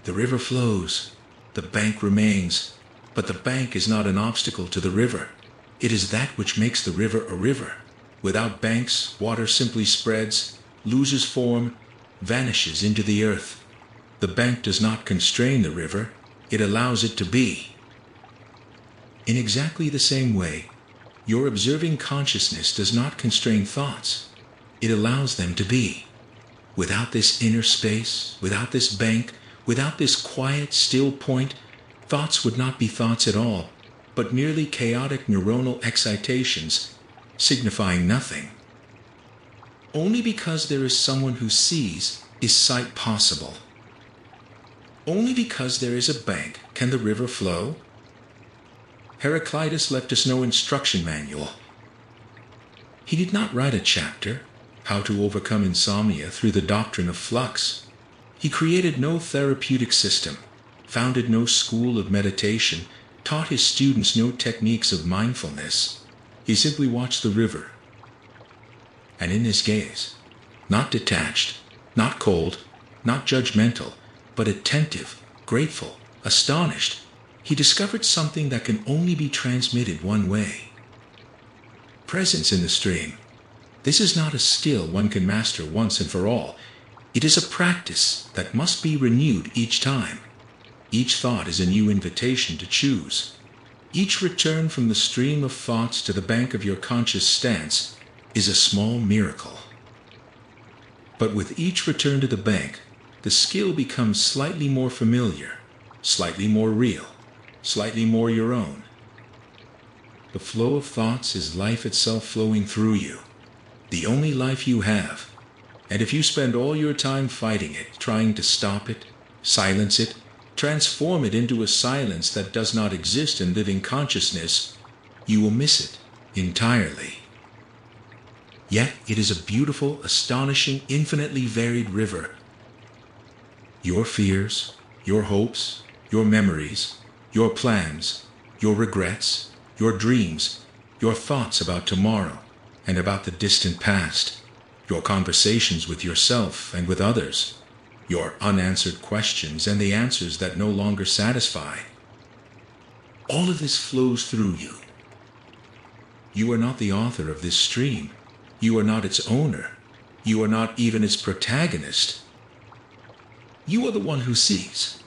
The river flows, the bank remains, but the bank is not an obstacle to the river. It is that which makes the river a river. Without banks, water simply spreads, loses form, vanishes into the earth. The bank does not constrain the river, it allows it to be. In exactly the same way, your observing consciousness does not constrain thoughts, it allows them to be. Without this inner space, without this bank, without this quiet, still point, thoughts would not be thoughts at all, but merely chaotic neuronal excitations, signifying nothing. Only because there is someone who sees is sight possible. Only because there is a bank can the river flow. Heraclitus left us no instruction manual. He did not write a chapter, How to Overcome Insomnia Through the Doctrine of Flux. He created no therapeutic system, founded no school of meditation, taught his students no techniques of mindfulness. He simply watched the river. And in his gaze, not detached, not cold, not judgmental, but attentive, grateful, astonished, he discovered something that can only be transmitted one way. Presence in the stream. This is not a skill one can master once and for all. It is a practice that must be renewed each time. Each thought is a new invitation to choose. Each return from the stream of thoughts to the bank of your conscious stance is a small miracle. But with each return to the bank, the skill becomes slightly more familiar, slightly more real, slightly more your own. The flow of thoughts is life itself flowing through you, the only life you have. And if you spend all your time fighting it, trying to stop it, silence it, transform it into a silence that does not exist in living consciousness, you will miss it entirely. Yet it is a beautiful, astonishing, infinitely varied river. Your fears, your hopes, your memories, your plans, your regrets, your dreams, your thoughts about tomorrow and about the distant past, your conversations with yourself and with others, your unanswered questions and the answers that no longer satisfy. All of this flows through you. You are not the author of this stream. You are not its owner. You are not even its protagonist. You are the one who sees.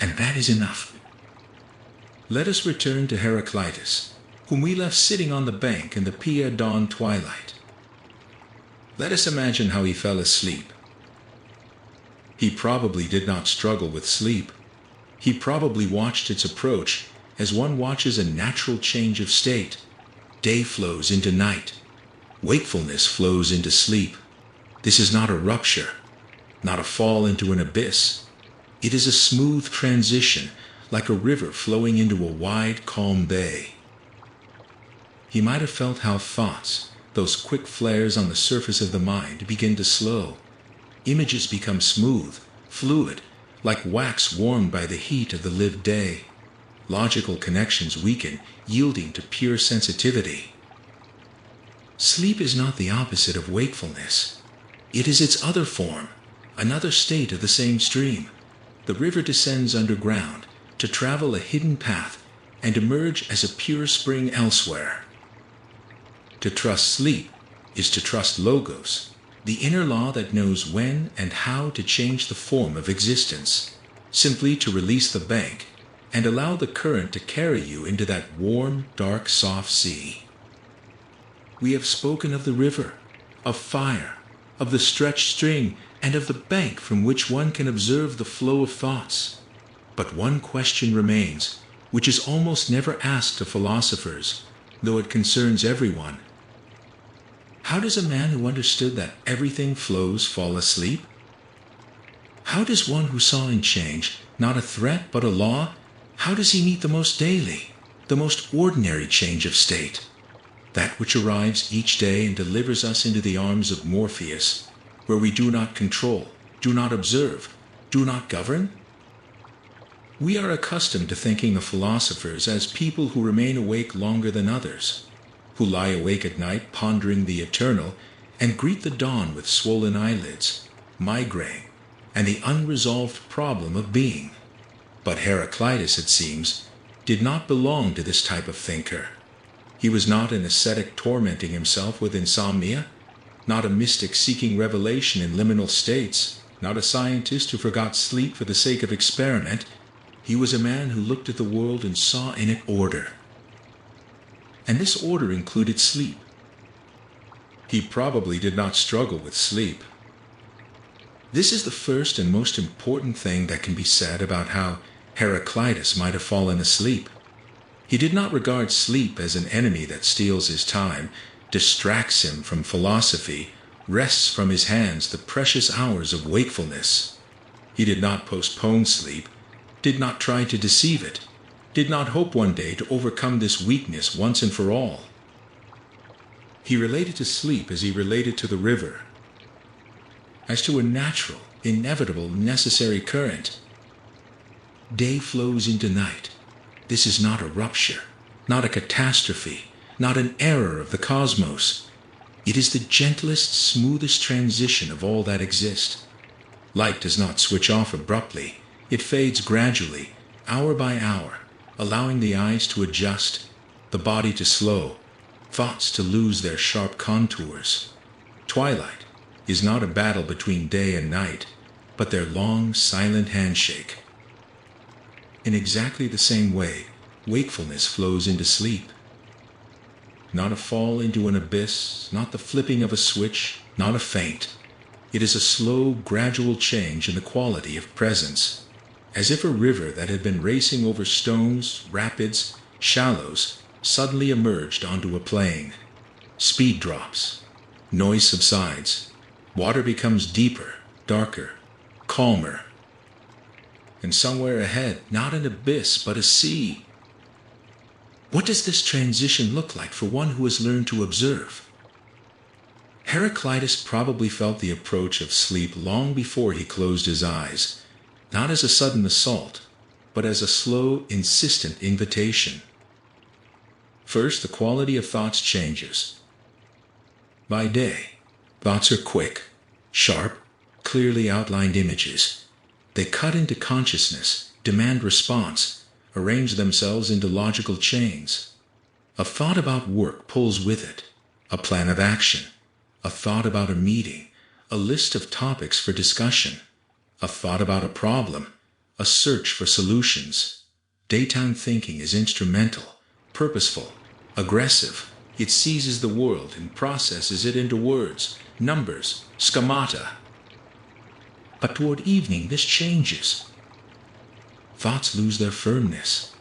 And that is enough. Let us return to Heraclitus, whom we left sitting on the bank in the pre-dawn twilight. Let us imagine how he fell asleep. He probably did not struggle with sleep. He probably watched its approach as one watches a natural change of state. Day flows into night. Wakefulness flows into sleep. This is not a rupture, not a fall into an abyss. It is a smooth transition, like a river flowing into a wide, calm bay. He might have felt how thoughts, those quick flares on the surface of the mind, begin to slow. Images become smooth, fluid, like wax warmed by the heat of the lived day. Logical connections weaken, yielding to pure sensitivity. Sleep is not the opposite of wakefulness. It is its other form, another state of the same stream. The river descends underground to travel a hidden path and emerge as a pure spring elsewhere. To trust sleep is to trust logos, the inner law that knows when and how to change the form of existence, simply to release the bank and allow the current to carry you into that warm, dark, soft sea. We have spoken of the river, of fire, of the stretched string, and of the bank from which one can observe the flow of thoughts. But one question remains, which is almost never asked of philosophers, though it concerns everyone. How does a man who understood that everything flows fall asleep? How does one who saw in change, not a threat but a law, how does he meet the most daily, the most ordinary change of state? That which arrives each day and delivers us into the arms of Morpheus, where we do not control, do not observe, do not govern? We are accustomed to thinking of philosophers as people who remain awake longer than others, who lie awake at night pondering the eternal and greet the dawn with swollen eyelids, migraine, and the unresolved problem of being. But Heraclitus, it seems, did not belong to this type of thinker. He was not an ascetic tormenting himself with insomnia, not a mystic seeking revelation in liminal states, not a scientist who forgot sleep for the sake of experiment. He was a man who looked at the world and saw in it order. And this order included sleep. He probably did not struggle with sleep. This is the first and most important thing that can be said about how Heraclitus might have fallen asleep. He did not regard sleep as an enemy that steals his time, distracts him from philosophy, wrests from his hands the precious hours of wakefulness. He did not postpone sleep, did not try to deceive it, did not hope one day to overcome this weakness once and for all. He related to sleep as he related to the river, as to a natural, inevitable, necessary current. Day flows into night. This is not a rupture, not a catastrophe, not an error of the cosmos. It is the gentlest, smoothest transition of all that exists. Light does not switch off abruptly. It fades gradually, hour by hour, allowing the eyes to adjust, the body to slow, thoughts to lose their sharp contours. Twilight is not a battle between day and night, but their long, silent handshake. In exactly the same way, wakefulness flows into sleep. Not a fall into an abyss, not the flipping of a switch, not a faint. It is a slow, gradual change in the quality of presence, as if a river that had been racing over stones, rapids, shallows, suddenly emerged onto a plain. Speed drops. Noise subsides. Water becomes deeper, darker, calmer. And somewhere ahead, not an abyss, but a sea. What does this transition look like for one who has learned to observe? Heraclitus probably felt the approach of sleep long before he closed his eyes, not as a sudden assault, but as a slow, insistent invitation. First, the quality of thoughts changes. By day, thoughts are quick, sharp, clearly outlined images. They cut into consciousness, demand response, arrange themselves into logical chains. A thought about work pulls with it, a plan of action, a thought about a meeting, a list of topics for discussion, a thought about a problem, a search for solutions. Daytime thinking is instrumental, purposeful, aggressive. It seizes the world and processes it into words, numbers, schemata. But toward evening this changes. Thoughts lose their firmness.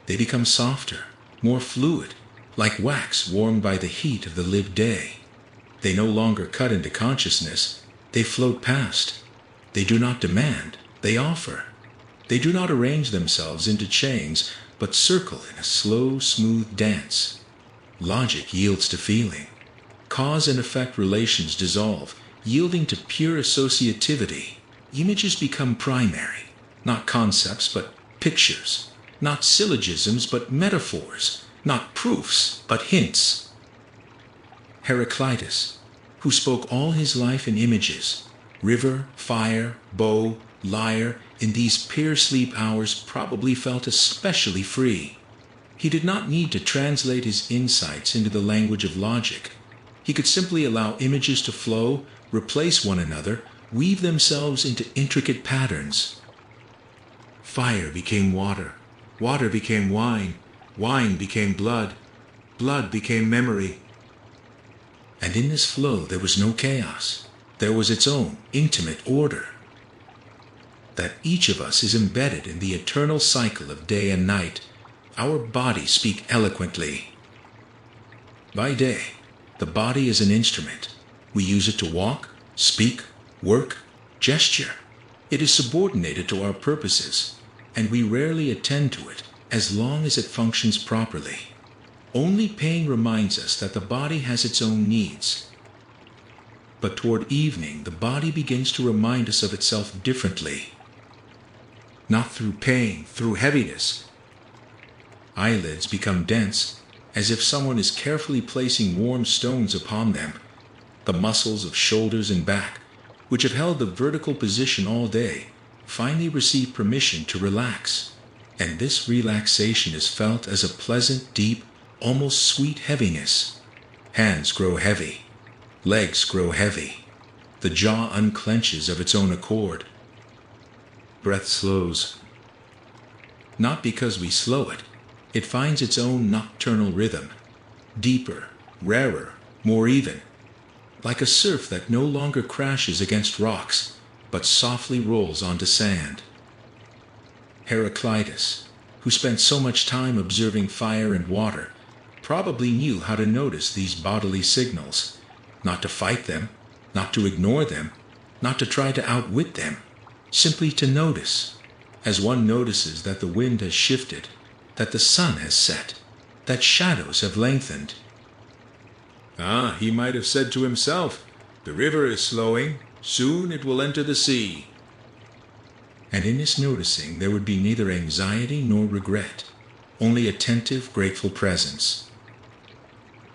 They become softer, more fluid, like wax warmed by the heat of the lived day. They no longer cut into consciousness, they float past. They do not demand, they offer. They do not arrange themselves into chains, but circle in a slow, smooth dance. Logic yields to feeling. Cause and effect relations dissolve, yielding to pure associativity. Images become primary, not concepts but pictures, not syllogisms but metaphors, not proofs but hints. Heraclitus, who spoke all his life in images, river, fire, bow, lyre, in these pure sleep hours probably felt especially free. He did not need to translate his insights into the language of logic. He could simply allow images to flow, replace one another, weave themselves into intricate patterns. Fire became water, water became wine, wine became blood, blood became memory. And in this flow there was no chaos. There was its own intimate order. That each of us is embedded in the eternal cycle of day and night. Our bodies speak eloquently. By day, the body is an instrument. We use it to walk, speak, work, gesture. It is subordinated to our purposes, and we rarely attend to it as long as it functions properly. Only pain reminds us that the body has its own needs. But toward evening, the body begins to remind us of itself differently. Not through pain, through heaviness. Eyelids become dense, as if someone is carefully placing warm stones upon them. The muscles of shoulders and back, which have held the vertical position all day, finally receive permission to relax. And this relaxation is felt as a pleasant, deep, almost sweet heaviness. Hands grow heavy. Legs grow heavy. The jaw unclenches of its own accord. Breath slows. Not because we slow it. It finds its own nocturnal rhythm. Deeper, rarer, more even. Like a surf that no longer crashes against rocks, but softly rolls onto sand. Heraclitus, who spent so much time observing fire and water, probably knew how to notice these bodily signals, not to fight them, not to ignore them, not to try to outwit them, simply to notice, as one notices that the wind has shifted, that the sun has set, that shadows have lengthened. Ah, he might have said to himself, "The river is slowing, soon it will enter the sea." And in his noticing there would be neither anxiety nor regret, only attentive, grateful presence.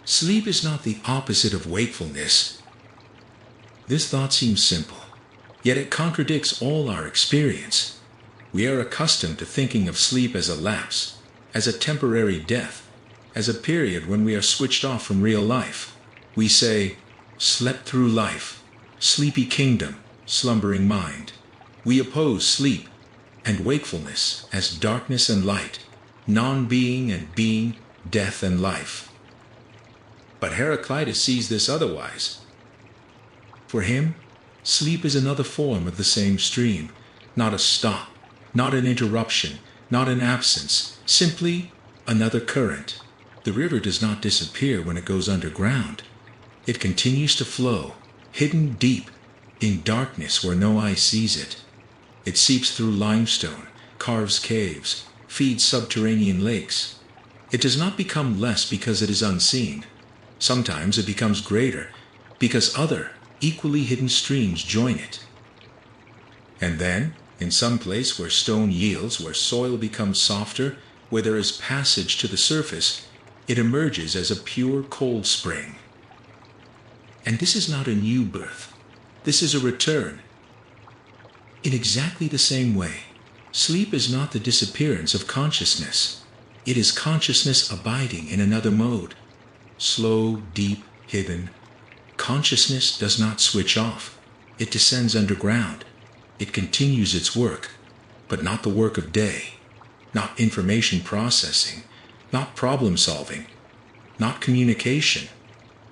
Sleep is not the opposite of wakefulness. This thought seems simple, yet it contradicts all our experience. We are accustomed to thinking of sleep as a lapse, as a temporary death, as a period when we are switched off from real life. We say, "Slept through life, sleepy kingdom, slumbering mind." We oppose sleep and wakefulness as darkness and light, non-being and being, death and life. But Heraclitus sees this otherwise. For him, sleep is another form of the same stream, not a stop, not an interruption, not an absence, simply another current. The river does not disappear when it goes underground. It continues to flow, hidden deep, in darkness where no eye sees it. It seeps through limestone, carves caves, feeds subterranean lakes. It does not become less because it is unseen. Sometimes it becomes greater because other, equally hidden streams join it. And then, in some place where stone yields, where soil becomes softer, where there is passage to the surface, it emerges as a pure cold spring. And this is not a new birth. This is a return. In exactly the same way, sleep is not the disappearance of consciousness. It is consciousness abiding in another mode. Slow, deep, hidden. Consciousness does not switch off. It descends underground. It continues its work, but not the work of day, not information processing, not problem solving, not communication.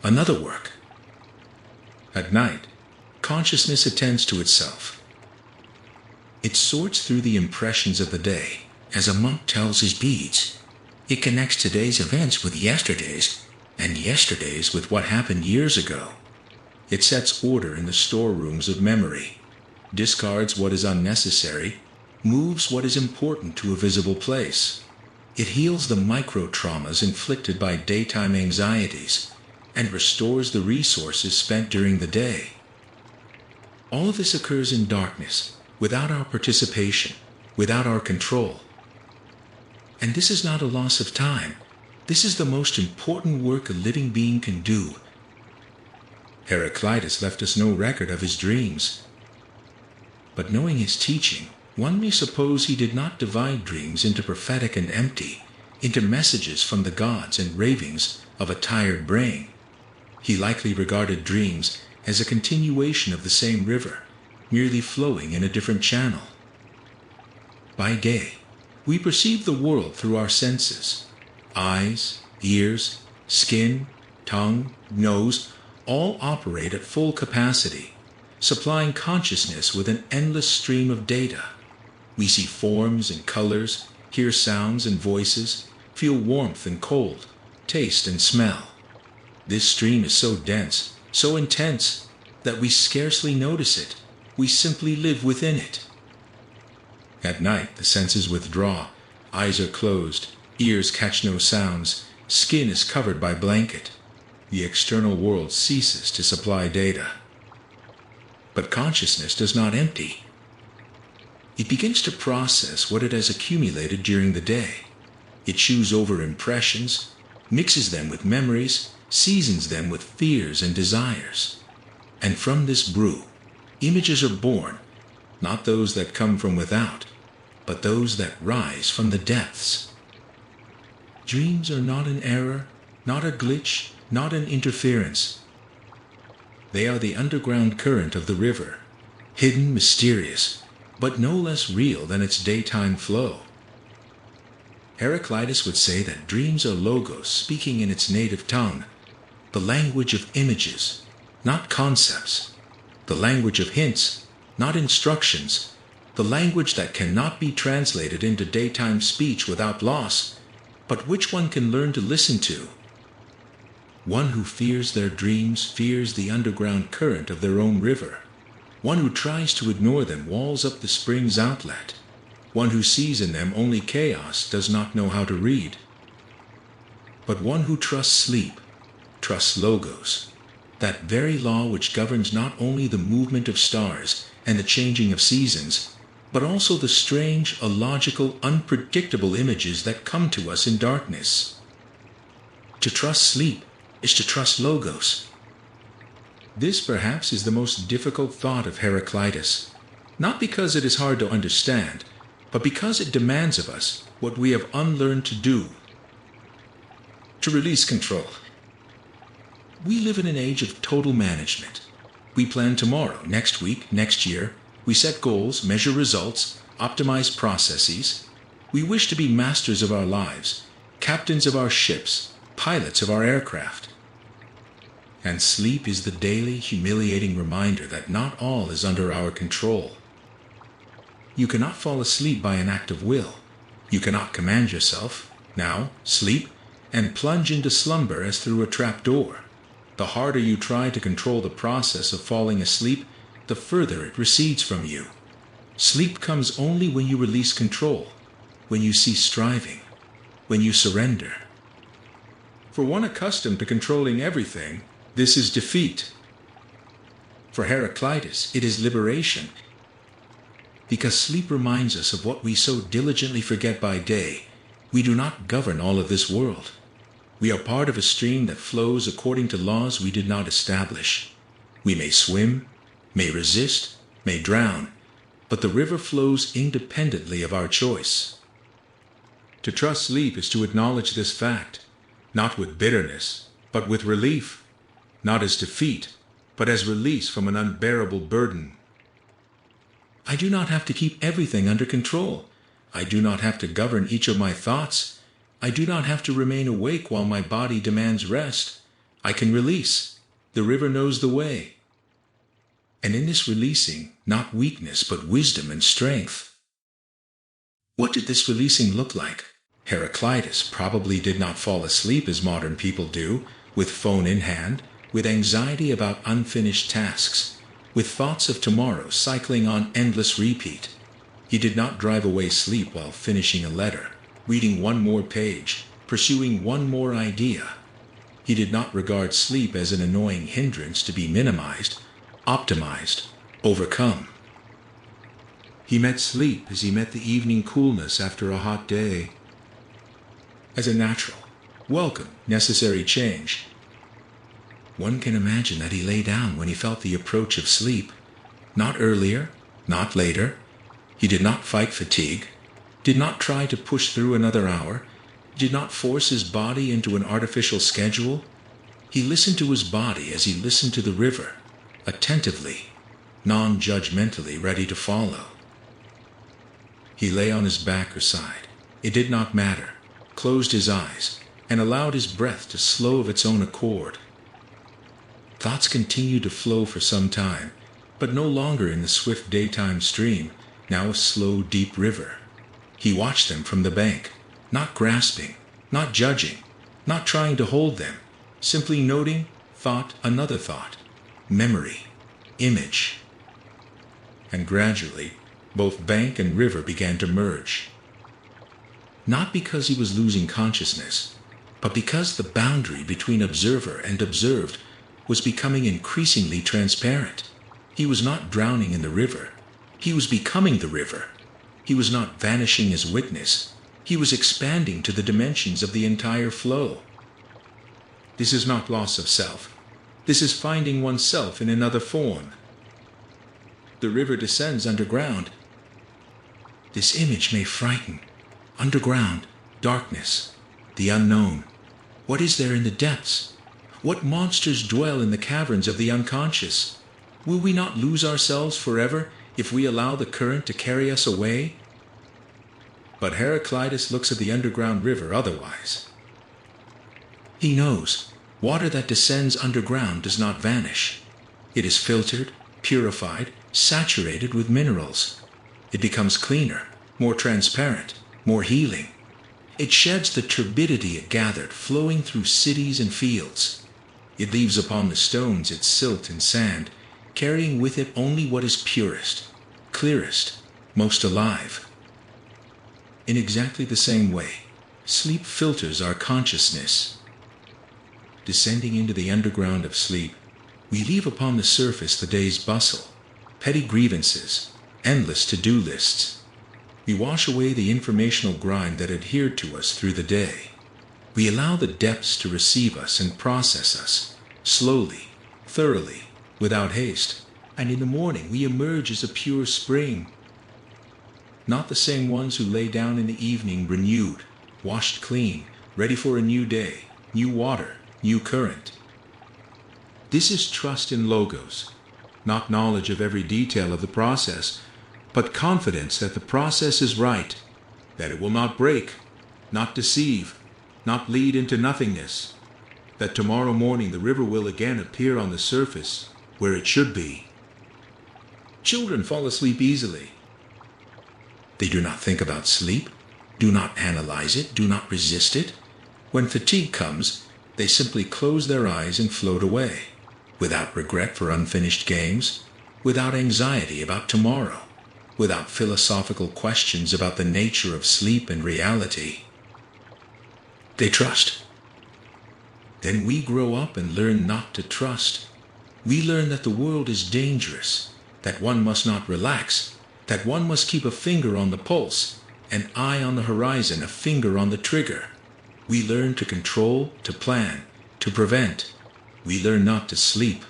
Another work. At night, consciousness attends to itself. It sorts through the impressions of the day, as a monk tells his beads. It connects today's events with yesterday's, and yesterday's with what happened years ago. It sets order in the storerooms of memory, discards what is unnecessary, moves what is important to a visible place. It heals the micro-traumas inflicted by daytime anxieties, and restores the resources spent during the day. All of this occurs in darkness, without our participation, without our control. And this is not a loss of time. This is the most important work a living being can do. Heraclitus left us no record of his dreams. But knowing his teaching, one may suppose he did not divide dreams into prophetic and empty, into messages from the gods and ravings of a tired brain. He likely regarded dreams as a continuation of the same river, merely flowing in a different channel. By day, we perceive the world through our senses. Eyes, ears, skin, tongue, nose, all operate at full capacity, supplying consciousness with an endless stream of data. We see forms and colors, hear sounds and voices, feel warmth and cold, taste and smell. This stream is so dense, so intense, that we scarcely notice it. We simply live within it. At night, the senses withdraw, eyes are closed, ears catch no sounds, skin is covered by blanket. The external world ceases to supply data. But consciousness does not empty. It begins to process what it has accumulated during the day. It chews over impressions, mixes them with memories, seasons them with fears and desires. And from this brew, images are born, not those that come from without, but those that rise from the depths. Dreams are not an error, not a glitch, not an interference. They are the underground current of the river, hidden, mysterious, but no less real than its daytime flow. Heraclitus would say that dreams are logos speaking in its native tongue, the language of images, not concepts, the language of hints, not instructions, the language that cannot be translated into daytime speech without loss, but which one can learn to listen to. One who fears their dreams fears the underground current of their own river. One who tries to ignore them walls up the spring's outlet. One who sees in them only chaos does not know how to read. But one who trusts sleep, trusts logos, that very law which governs not only the movement of stars and the changing of seasons, but also the strange, illogical, unpredictable images that come to us in darkness. To trust sleep is to trust logos. This perhaps is the most difficult thought of Heraclitus, not because it is hard to understand, but because it demands of us what we have unlearned to do. To release control. We live in an age of total management. We plan tomorrow, next week, next year. We set goals, measure results, optimize processes. We wish to be masters of our lives, captains of our ships, pilots of our aircraft. And sleep is the daily, humiliating reminder that not all is under our control. You cannot fall asleep by an act of will. You cannot command yourself, now, sleep, and plunge into slumber as through a trap door. The harder you try to control the process of falling asleep, the further it recedes from you. Sleep comes only when you release control, when you cease striving, when you surrender. For one accustomed to controlling everything, this is defeat. For Heraclitus, it is liberation. Because sleep reminds us of what we so diligently forget by day. We do not govern all of this world. We are part of a stream that flows according to laws we did not establish. We may swim, may resist, may drown, but the river flows independently of our choice. To trust sleep is to acknowledge this fact, not with bitterness, but with relief, not as defeat, but as release from an unbearable burden. I do not have to keep everything under control. I do not have to govern each of my thoughts. I do not have to remain awake while my body demands rest. I can release. The river knows the way. And in this releasing, not weakness, but wisdom and strength. What did this releasing look like? Heraclitus probably did not fall asleep as modern people do, with phone in hand, with anxiety about unfinished tasks, with thoughts of tomorrow cycling on endless repeat. He did not drive away sleep while finishing a letter, reading one more page, pursuing one more idea. He did not regard sleep as an annoying hindrance to be minimized, optimized, overcome. He met sleep as he met the evening coolness after a hot day, as a natural, welcome, necessary change. One can imagine that he lay down when he felt the approach of sleep, not earlier, not later. He did not fight fatigue, did not try to push through another hour, did not force his body into an artificial schedule. He listened to his body as he listened to the river, attentively, non-judgmentally ready to follow. He lay on his back or side, it did not matter, closed his eyes, and allowed his breath to slow of its own accord. Thoughts continued to flow for some time, but no longer in the swift daytime stream, now a slow, deep river. He watched them from the bank, not grasping, not judging, not trying to hold them, simply noting thought, another thought, memory, image. And gradually, both bank and river began to merge. Not because he was losing consciousness, but because the boundary between observer and observed was becoming increasingly transparent. He was not drowning in the river. He was becoming the river. He was not vanishing as witness. He was expanding to the dimensions of the entire flow. This is not loss of self. This is finding oneself in another form. The river descends underground. This image may frighten. Underground, darkness, the unknown. What is there in the depths? What monsters dwell in the caverns of the unconscious? Will we not lose ourselves forever if we allow the current to carry us away? But Heraclitus looks at the underground river otherwise. He knows water that descends underground does not vanish. It is filtered, purified, saturated with minerals. It becomes cleaner, more transparent, more healing. It sheds the turbidity it gathered, flowing through cities and fields. It leaves upon the stones its silt and sand, carrying with it only what is purest, clearest, most alive. In exactly the same way, sleep filters our consciousness. Descending into the underground of sleep, we leave upon the surface the day's bustle, petty grievances, endless to-do lists. We wash away the informational grind that adhered to us through the day. We allow the depths to receive us and process us, slowly, thoroughly, without haste, and in the morning we emerge as a pure spring. Not the same ones who lay down in the evening renewed, washed clean, ready for a new day, new water, new current. This is trust in logos, not knowledge of every detail of the process, but confidence that the process is right, that it will not break, not deceive, not lead into nothingness, that tomorrow morning the river will again appear on the surface where it should be. Children fall asleep easily. They do not think about sleep, do not analyze it, do not resist it. When fatigue comes, they simply close their eyes and float away, without regret for unfinished games, without anxiety about tomorrow, without philosophical questions about the nature of sleep and reality. They trust. Then we grow up and learn not to trust. We learn that the world is dangerous, that one must not relax, that one must keep a finger on the pulse, an eye on the horizon, a finger on the trigger. We learn to control, to plan, to prevent. We learn not to sleep.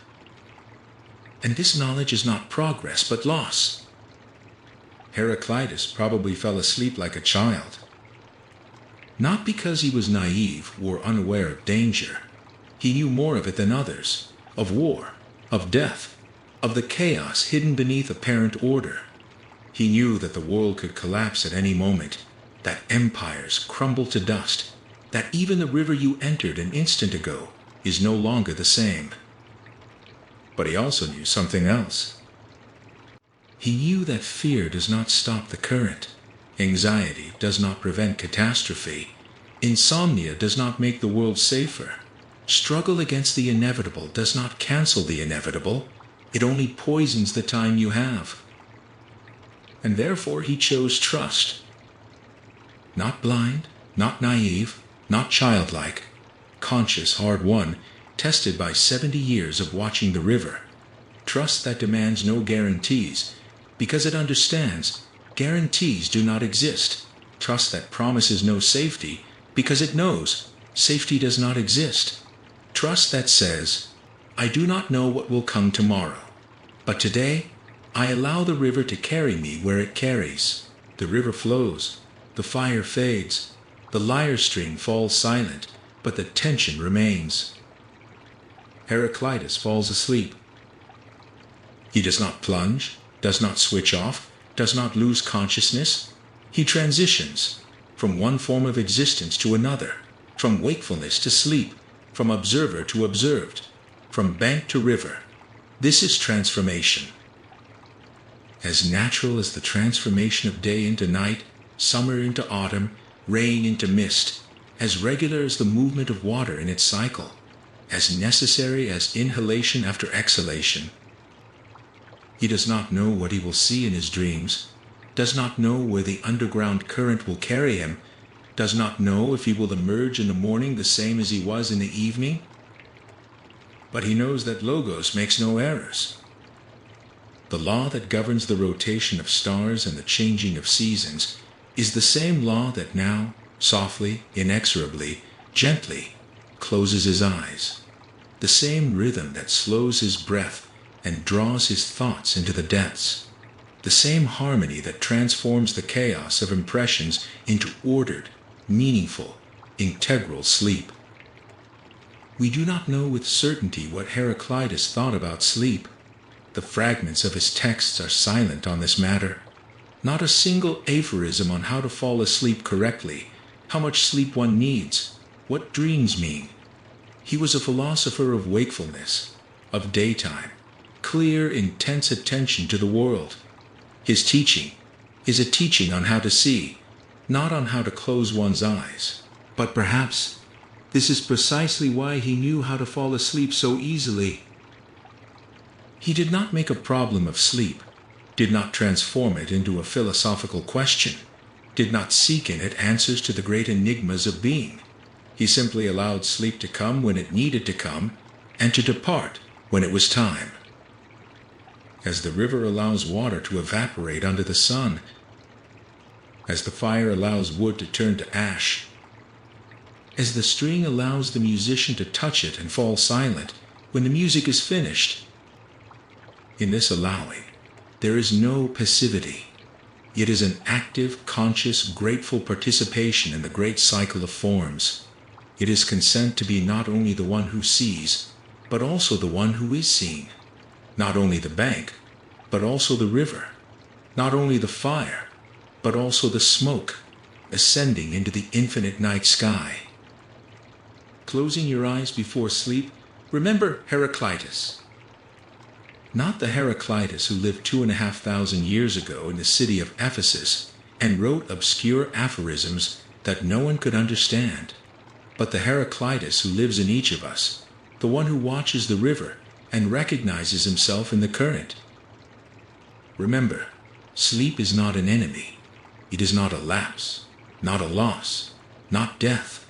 And this knowledge is not progress, but loss. Heraclitus probably fell asleep like a child. Not because he was naive or unaware of danger. He knew more of it than others, of war, of death, of the chaos hidden beneath apparent order. He knew that the world could collapse at any moment, that empires crumble to dust, that even the river you entered an instant ago is no longer the same. But he also knew something else. He knew that fear does not stop the current. Anxiety does not prevent catastrophe. Insomnia does not make the world safer. Struggle against the inevitable does not cancel the inevitable. It only poisons the time you have. And therefore he chose trust. Not blind, not naive, not childlike, conscious, hard-won, tested by 70 years of watching the river. Trust that demands no guarantees, because it understands guarantees do not exist. Trust that promises no safety, because it knows safety does not exist. Trust that says, I do not know what will come tomorrow, but today I allow the river to carry me where it carries. The river flows, the fire fades, the lyre string falls silent, but the tension remains. Heraclitus falls asleep. He does not plunge, does not switch off, does not lose consciousness. He transitions from one form of existence to another, from wakefulness to sleep, from observer to observed, from bank to river. This is transformation. As natural as the transformation of day into night, summer into autumn, rain into mist, as regular as the movement of water in its cycle, as necessary as inhalation after exhalation. He does not know what he will see in his dreams, does not know where the underground current will carry him, does not know if he will emerge in the morning the same as he was in the evening. But he knows that Logos makes no errors. The law that governs the rotation of stars and the changing of seasons is the same law that now, softly, inexorably, gently, closes his eyes. The same rhythm that slows his breath and draws his thoughts into the depths. The same harmony that transforms the chaos of impressions into ordered, meaningful, integral sleep. We do not know with certainty what Heraclitus thought about sleep. The fragments of his texts are silent on this matter. Not a single aphorism on how to fall asleep correctly, how much sleep one needs, what dreams mean. He was a philosopher of wakefulness, of daytime, clear, intense attention to the world. His teaching is a teaching on how to see, not on how to close one's eyes. But perhaps this is precisely why he knew how to fall asleep so easily. He did not make a problem of sleep, did not transform it into a philosophical question, did not seek in it answers to the great enigmas of being. He simply allowed sleep to come when it needed to come, and to depart when it was time. As the river allows water to evaporate under the sun, as the fire allows wood to turn to ash, as the string allows the musician to touch it and fall silent when the music is finished. In this allowing, there is no passivity. It is an active, conscious, grateful participation in the great cycle of forms. It is consent to be not only the one who sees, but also the one who is seen. Not only the bank, but also the river. Not only the fire, but also the smoke, ascending into the infinite night sky. Closing your eyes before sleep, remember Heraclitus. Not the Heraclitus who lived 2,500 years ago in the city of Ephesus and wrote obscure aphorisms that no one could understand, but the Heraclitus who lives in each of us, the one who watches the river and recognizes himself in the current. Remember, sleep is not an enemy. It is not a lapse, not a loss, not death.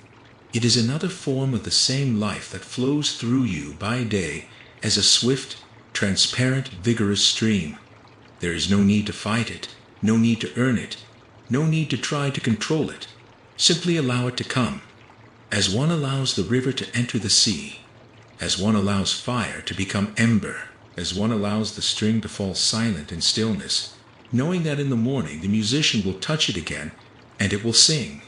It is another form of the same life that flows through you by day as a swift, transparent, vigorous stream. There is no need to fight it, no need to earn it, no need to try to control it. Simply allow it to come, as one allows the river to enter the sea, as one allows fire to become ember, as one allows the string to fall silent in stillness, knowing that in the morning the musician will touch it again and it will sing.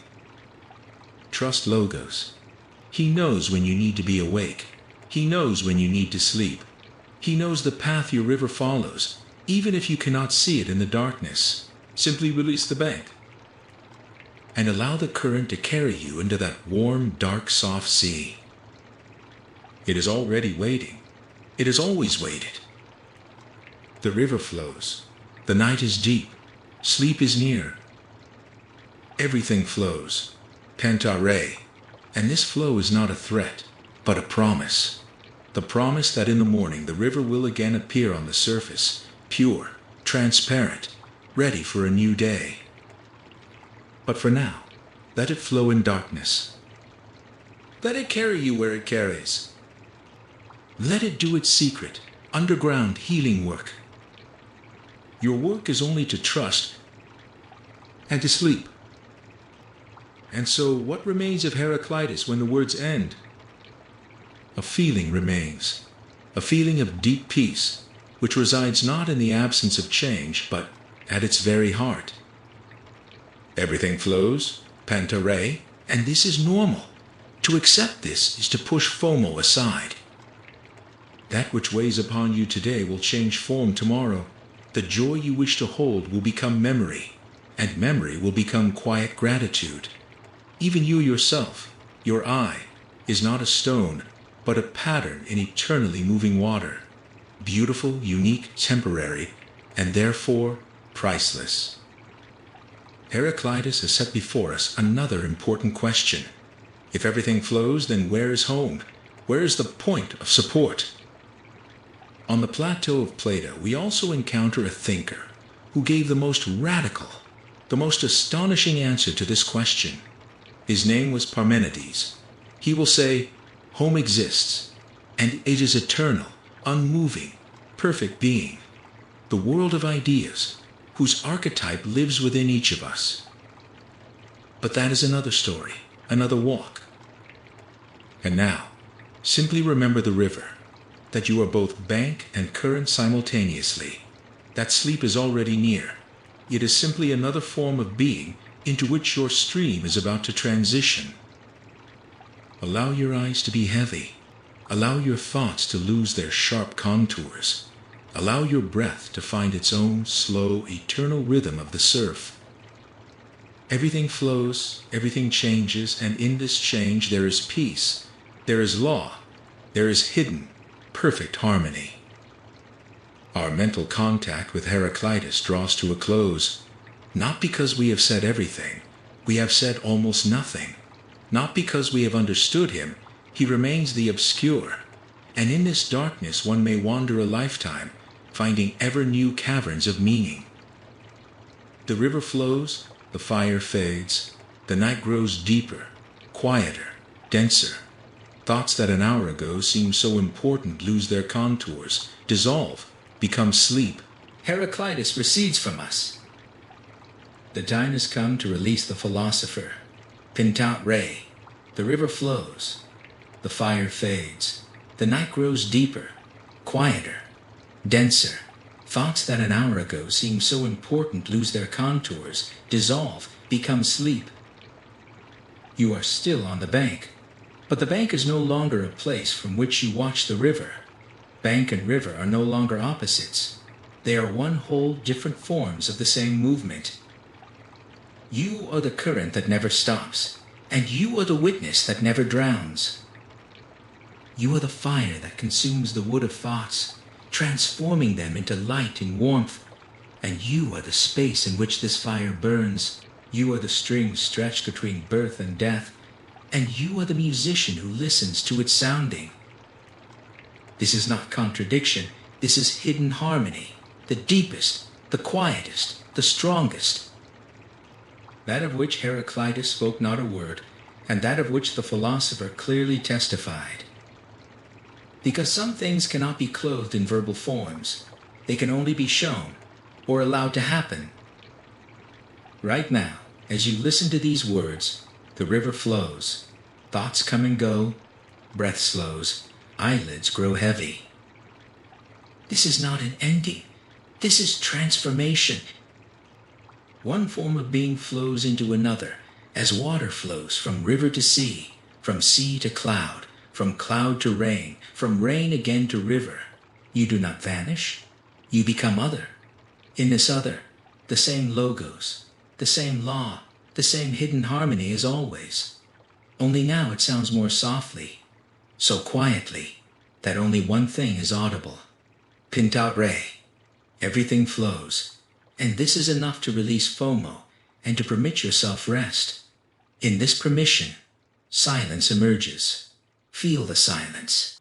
Trust Logos. He knows when you need to be awake. He knows when you need to sleep. He knows the path your river follows, even if you cannot see it in the darkness. Simply release the bank and allow the current to carry you into that warm, dark, soft sea. It is already waiting. It has always waited. The river flows. The night is deep. Sleep is near. Everything flows. Panta Rhei. And this flow is not a threat, but a promise. The promise that in the morning the river will again appear on the surface, pure, transparent, ready for a new day. But for now, let it flow in darkness. Let it carry you where it carries. Let it do its secret, underground healing work. Your work is only to trust and to sleep. And so what remains of Heraclitus when the words end? A feeling remains, a feeling of deep peace, which resides not in the absence of change, but at its very heart. Everything flows, Panta Rhei, and this is normal. To accept this is to push FOMO aside. That which weighs upon you today will change form tomorrow. The joy you wish to hold will become memory, and memory will become quiet gratitude. Even you yourself, your I, is not a stone, but a pattern in eternally moving water. Beautiful, unique, temporary, and therefore priceless. Heraclitus has set before us another important question. If everything flows, then where is home? Where is the point of support? On the Plateau of Plato, we also encounter a thinker who gave the most radical, the most astonishing answer to this question. His name was Parmenides. He will say, home exists, and it is eternal, unmoving, perfect being, the world of ideas, whose archetype lives within each of us. But that is another story, another walk. And now, simply remember the river, that you are both bank and current simultaneously, that sleep is already near. It is simply another form of being into which your stream is about to transition. Allow your eyes to be heavy. Allow your thoughts to lose their sharp contours. Allow your breath to find its own slow, eternal rhythm of the surf. Everything flows, everything changes, and in this change there is peace, there is law, there is hidden, perfect harmony. Our mental contact with Heraclitus draws to a close, not because we have said everything, we have said almost nothing. Not because we have understood him, he remains the obscure. And in this darkness one may wander a lifetime, finding ever new caverns of meaning. The river flows, the fire fades, the night grows deeper, quieter, denser. Thoughts that an hour ago seemed so important lose their contours, dissolve, become sleep. Heraclitus recedes from us. The time has come to release the philosopher. Panta Rhei. The river flows. The fire fades. The night grows deeper, quieter, denser. Thoughts that an hour ago seemed so important lose their contours, dissolve, become sleep. You are still on the bank, but the bank is no longer a place from which you watch the river. Bank and river are no longer opposites. They are one whole different forms of the same movement. You are the current that never stops, and you are the witness that never drowns. You are the fire that consumes the wood of thoughts, transforming them into light and warmth. And you are the space in which this fire burns. You are the string stretched between birth and death, and you are the musician who listens to its sounding. This is not contradiction, this is hidden harmony, the deepest, the quietest, the strongest. That of which Heraclitus spoke not a word, and that of which the philosopher clearly testified. Because some things cannot be clothed in verbal forms, they can only be shown, or allowed to happen. Right now, as you listen to these words, the river flows, thoughts come and go, breath slows, eyelids grow heavy. This is not an ending, this is transformation. One form of being flows into another, as water flows from river to sea, from sea to cloud, from cloud to rain, from rain again to river. You do not vanish, you become other. In this other, the same logos, the same law, the same hidden harmony as always. Only now it sounds more softly, so quietly, that only one thing is audible. Panta Rhei. Everything flows. And this is enough to release FOMO and to permit yourself rest. In this permission, silence emerges. Feel the silence.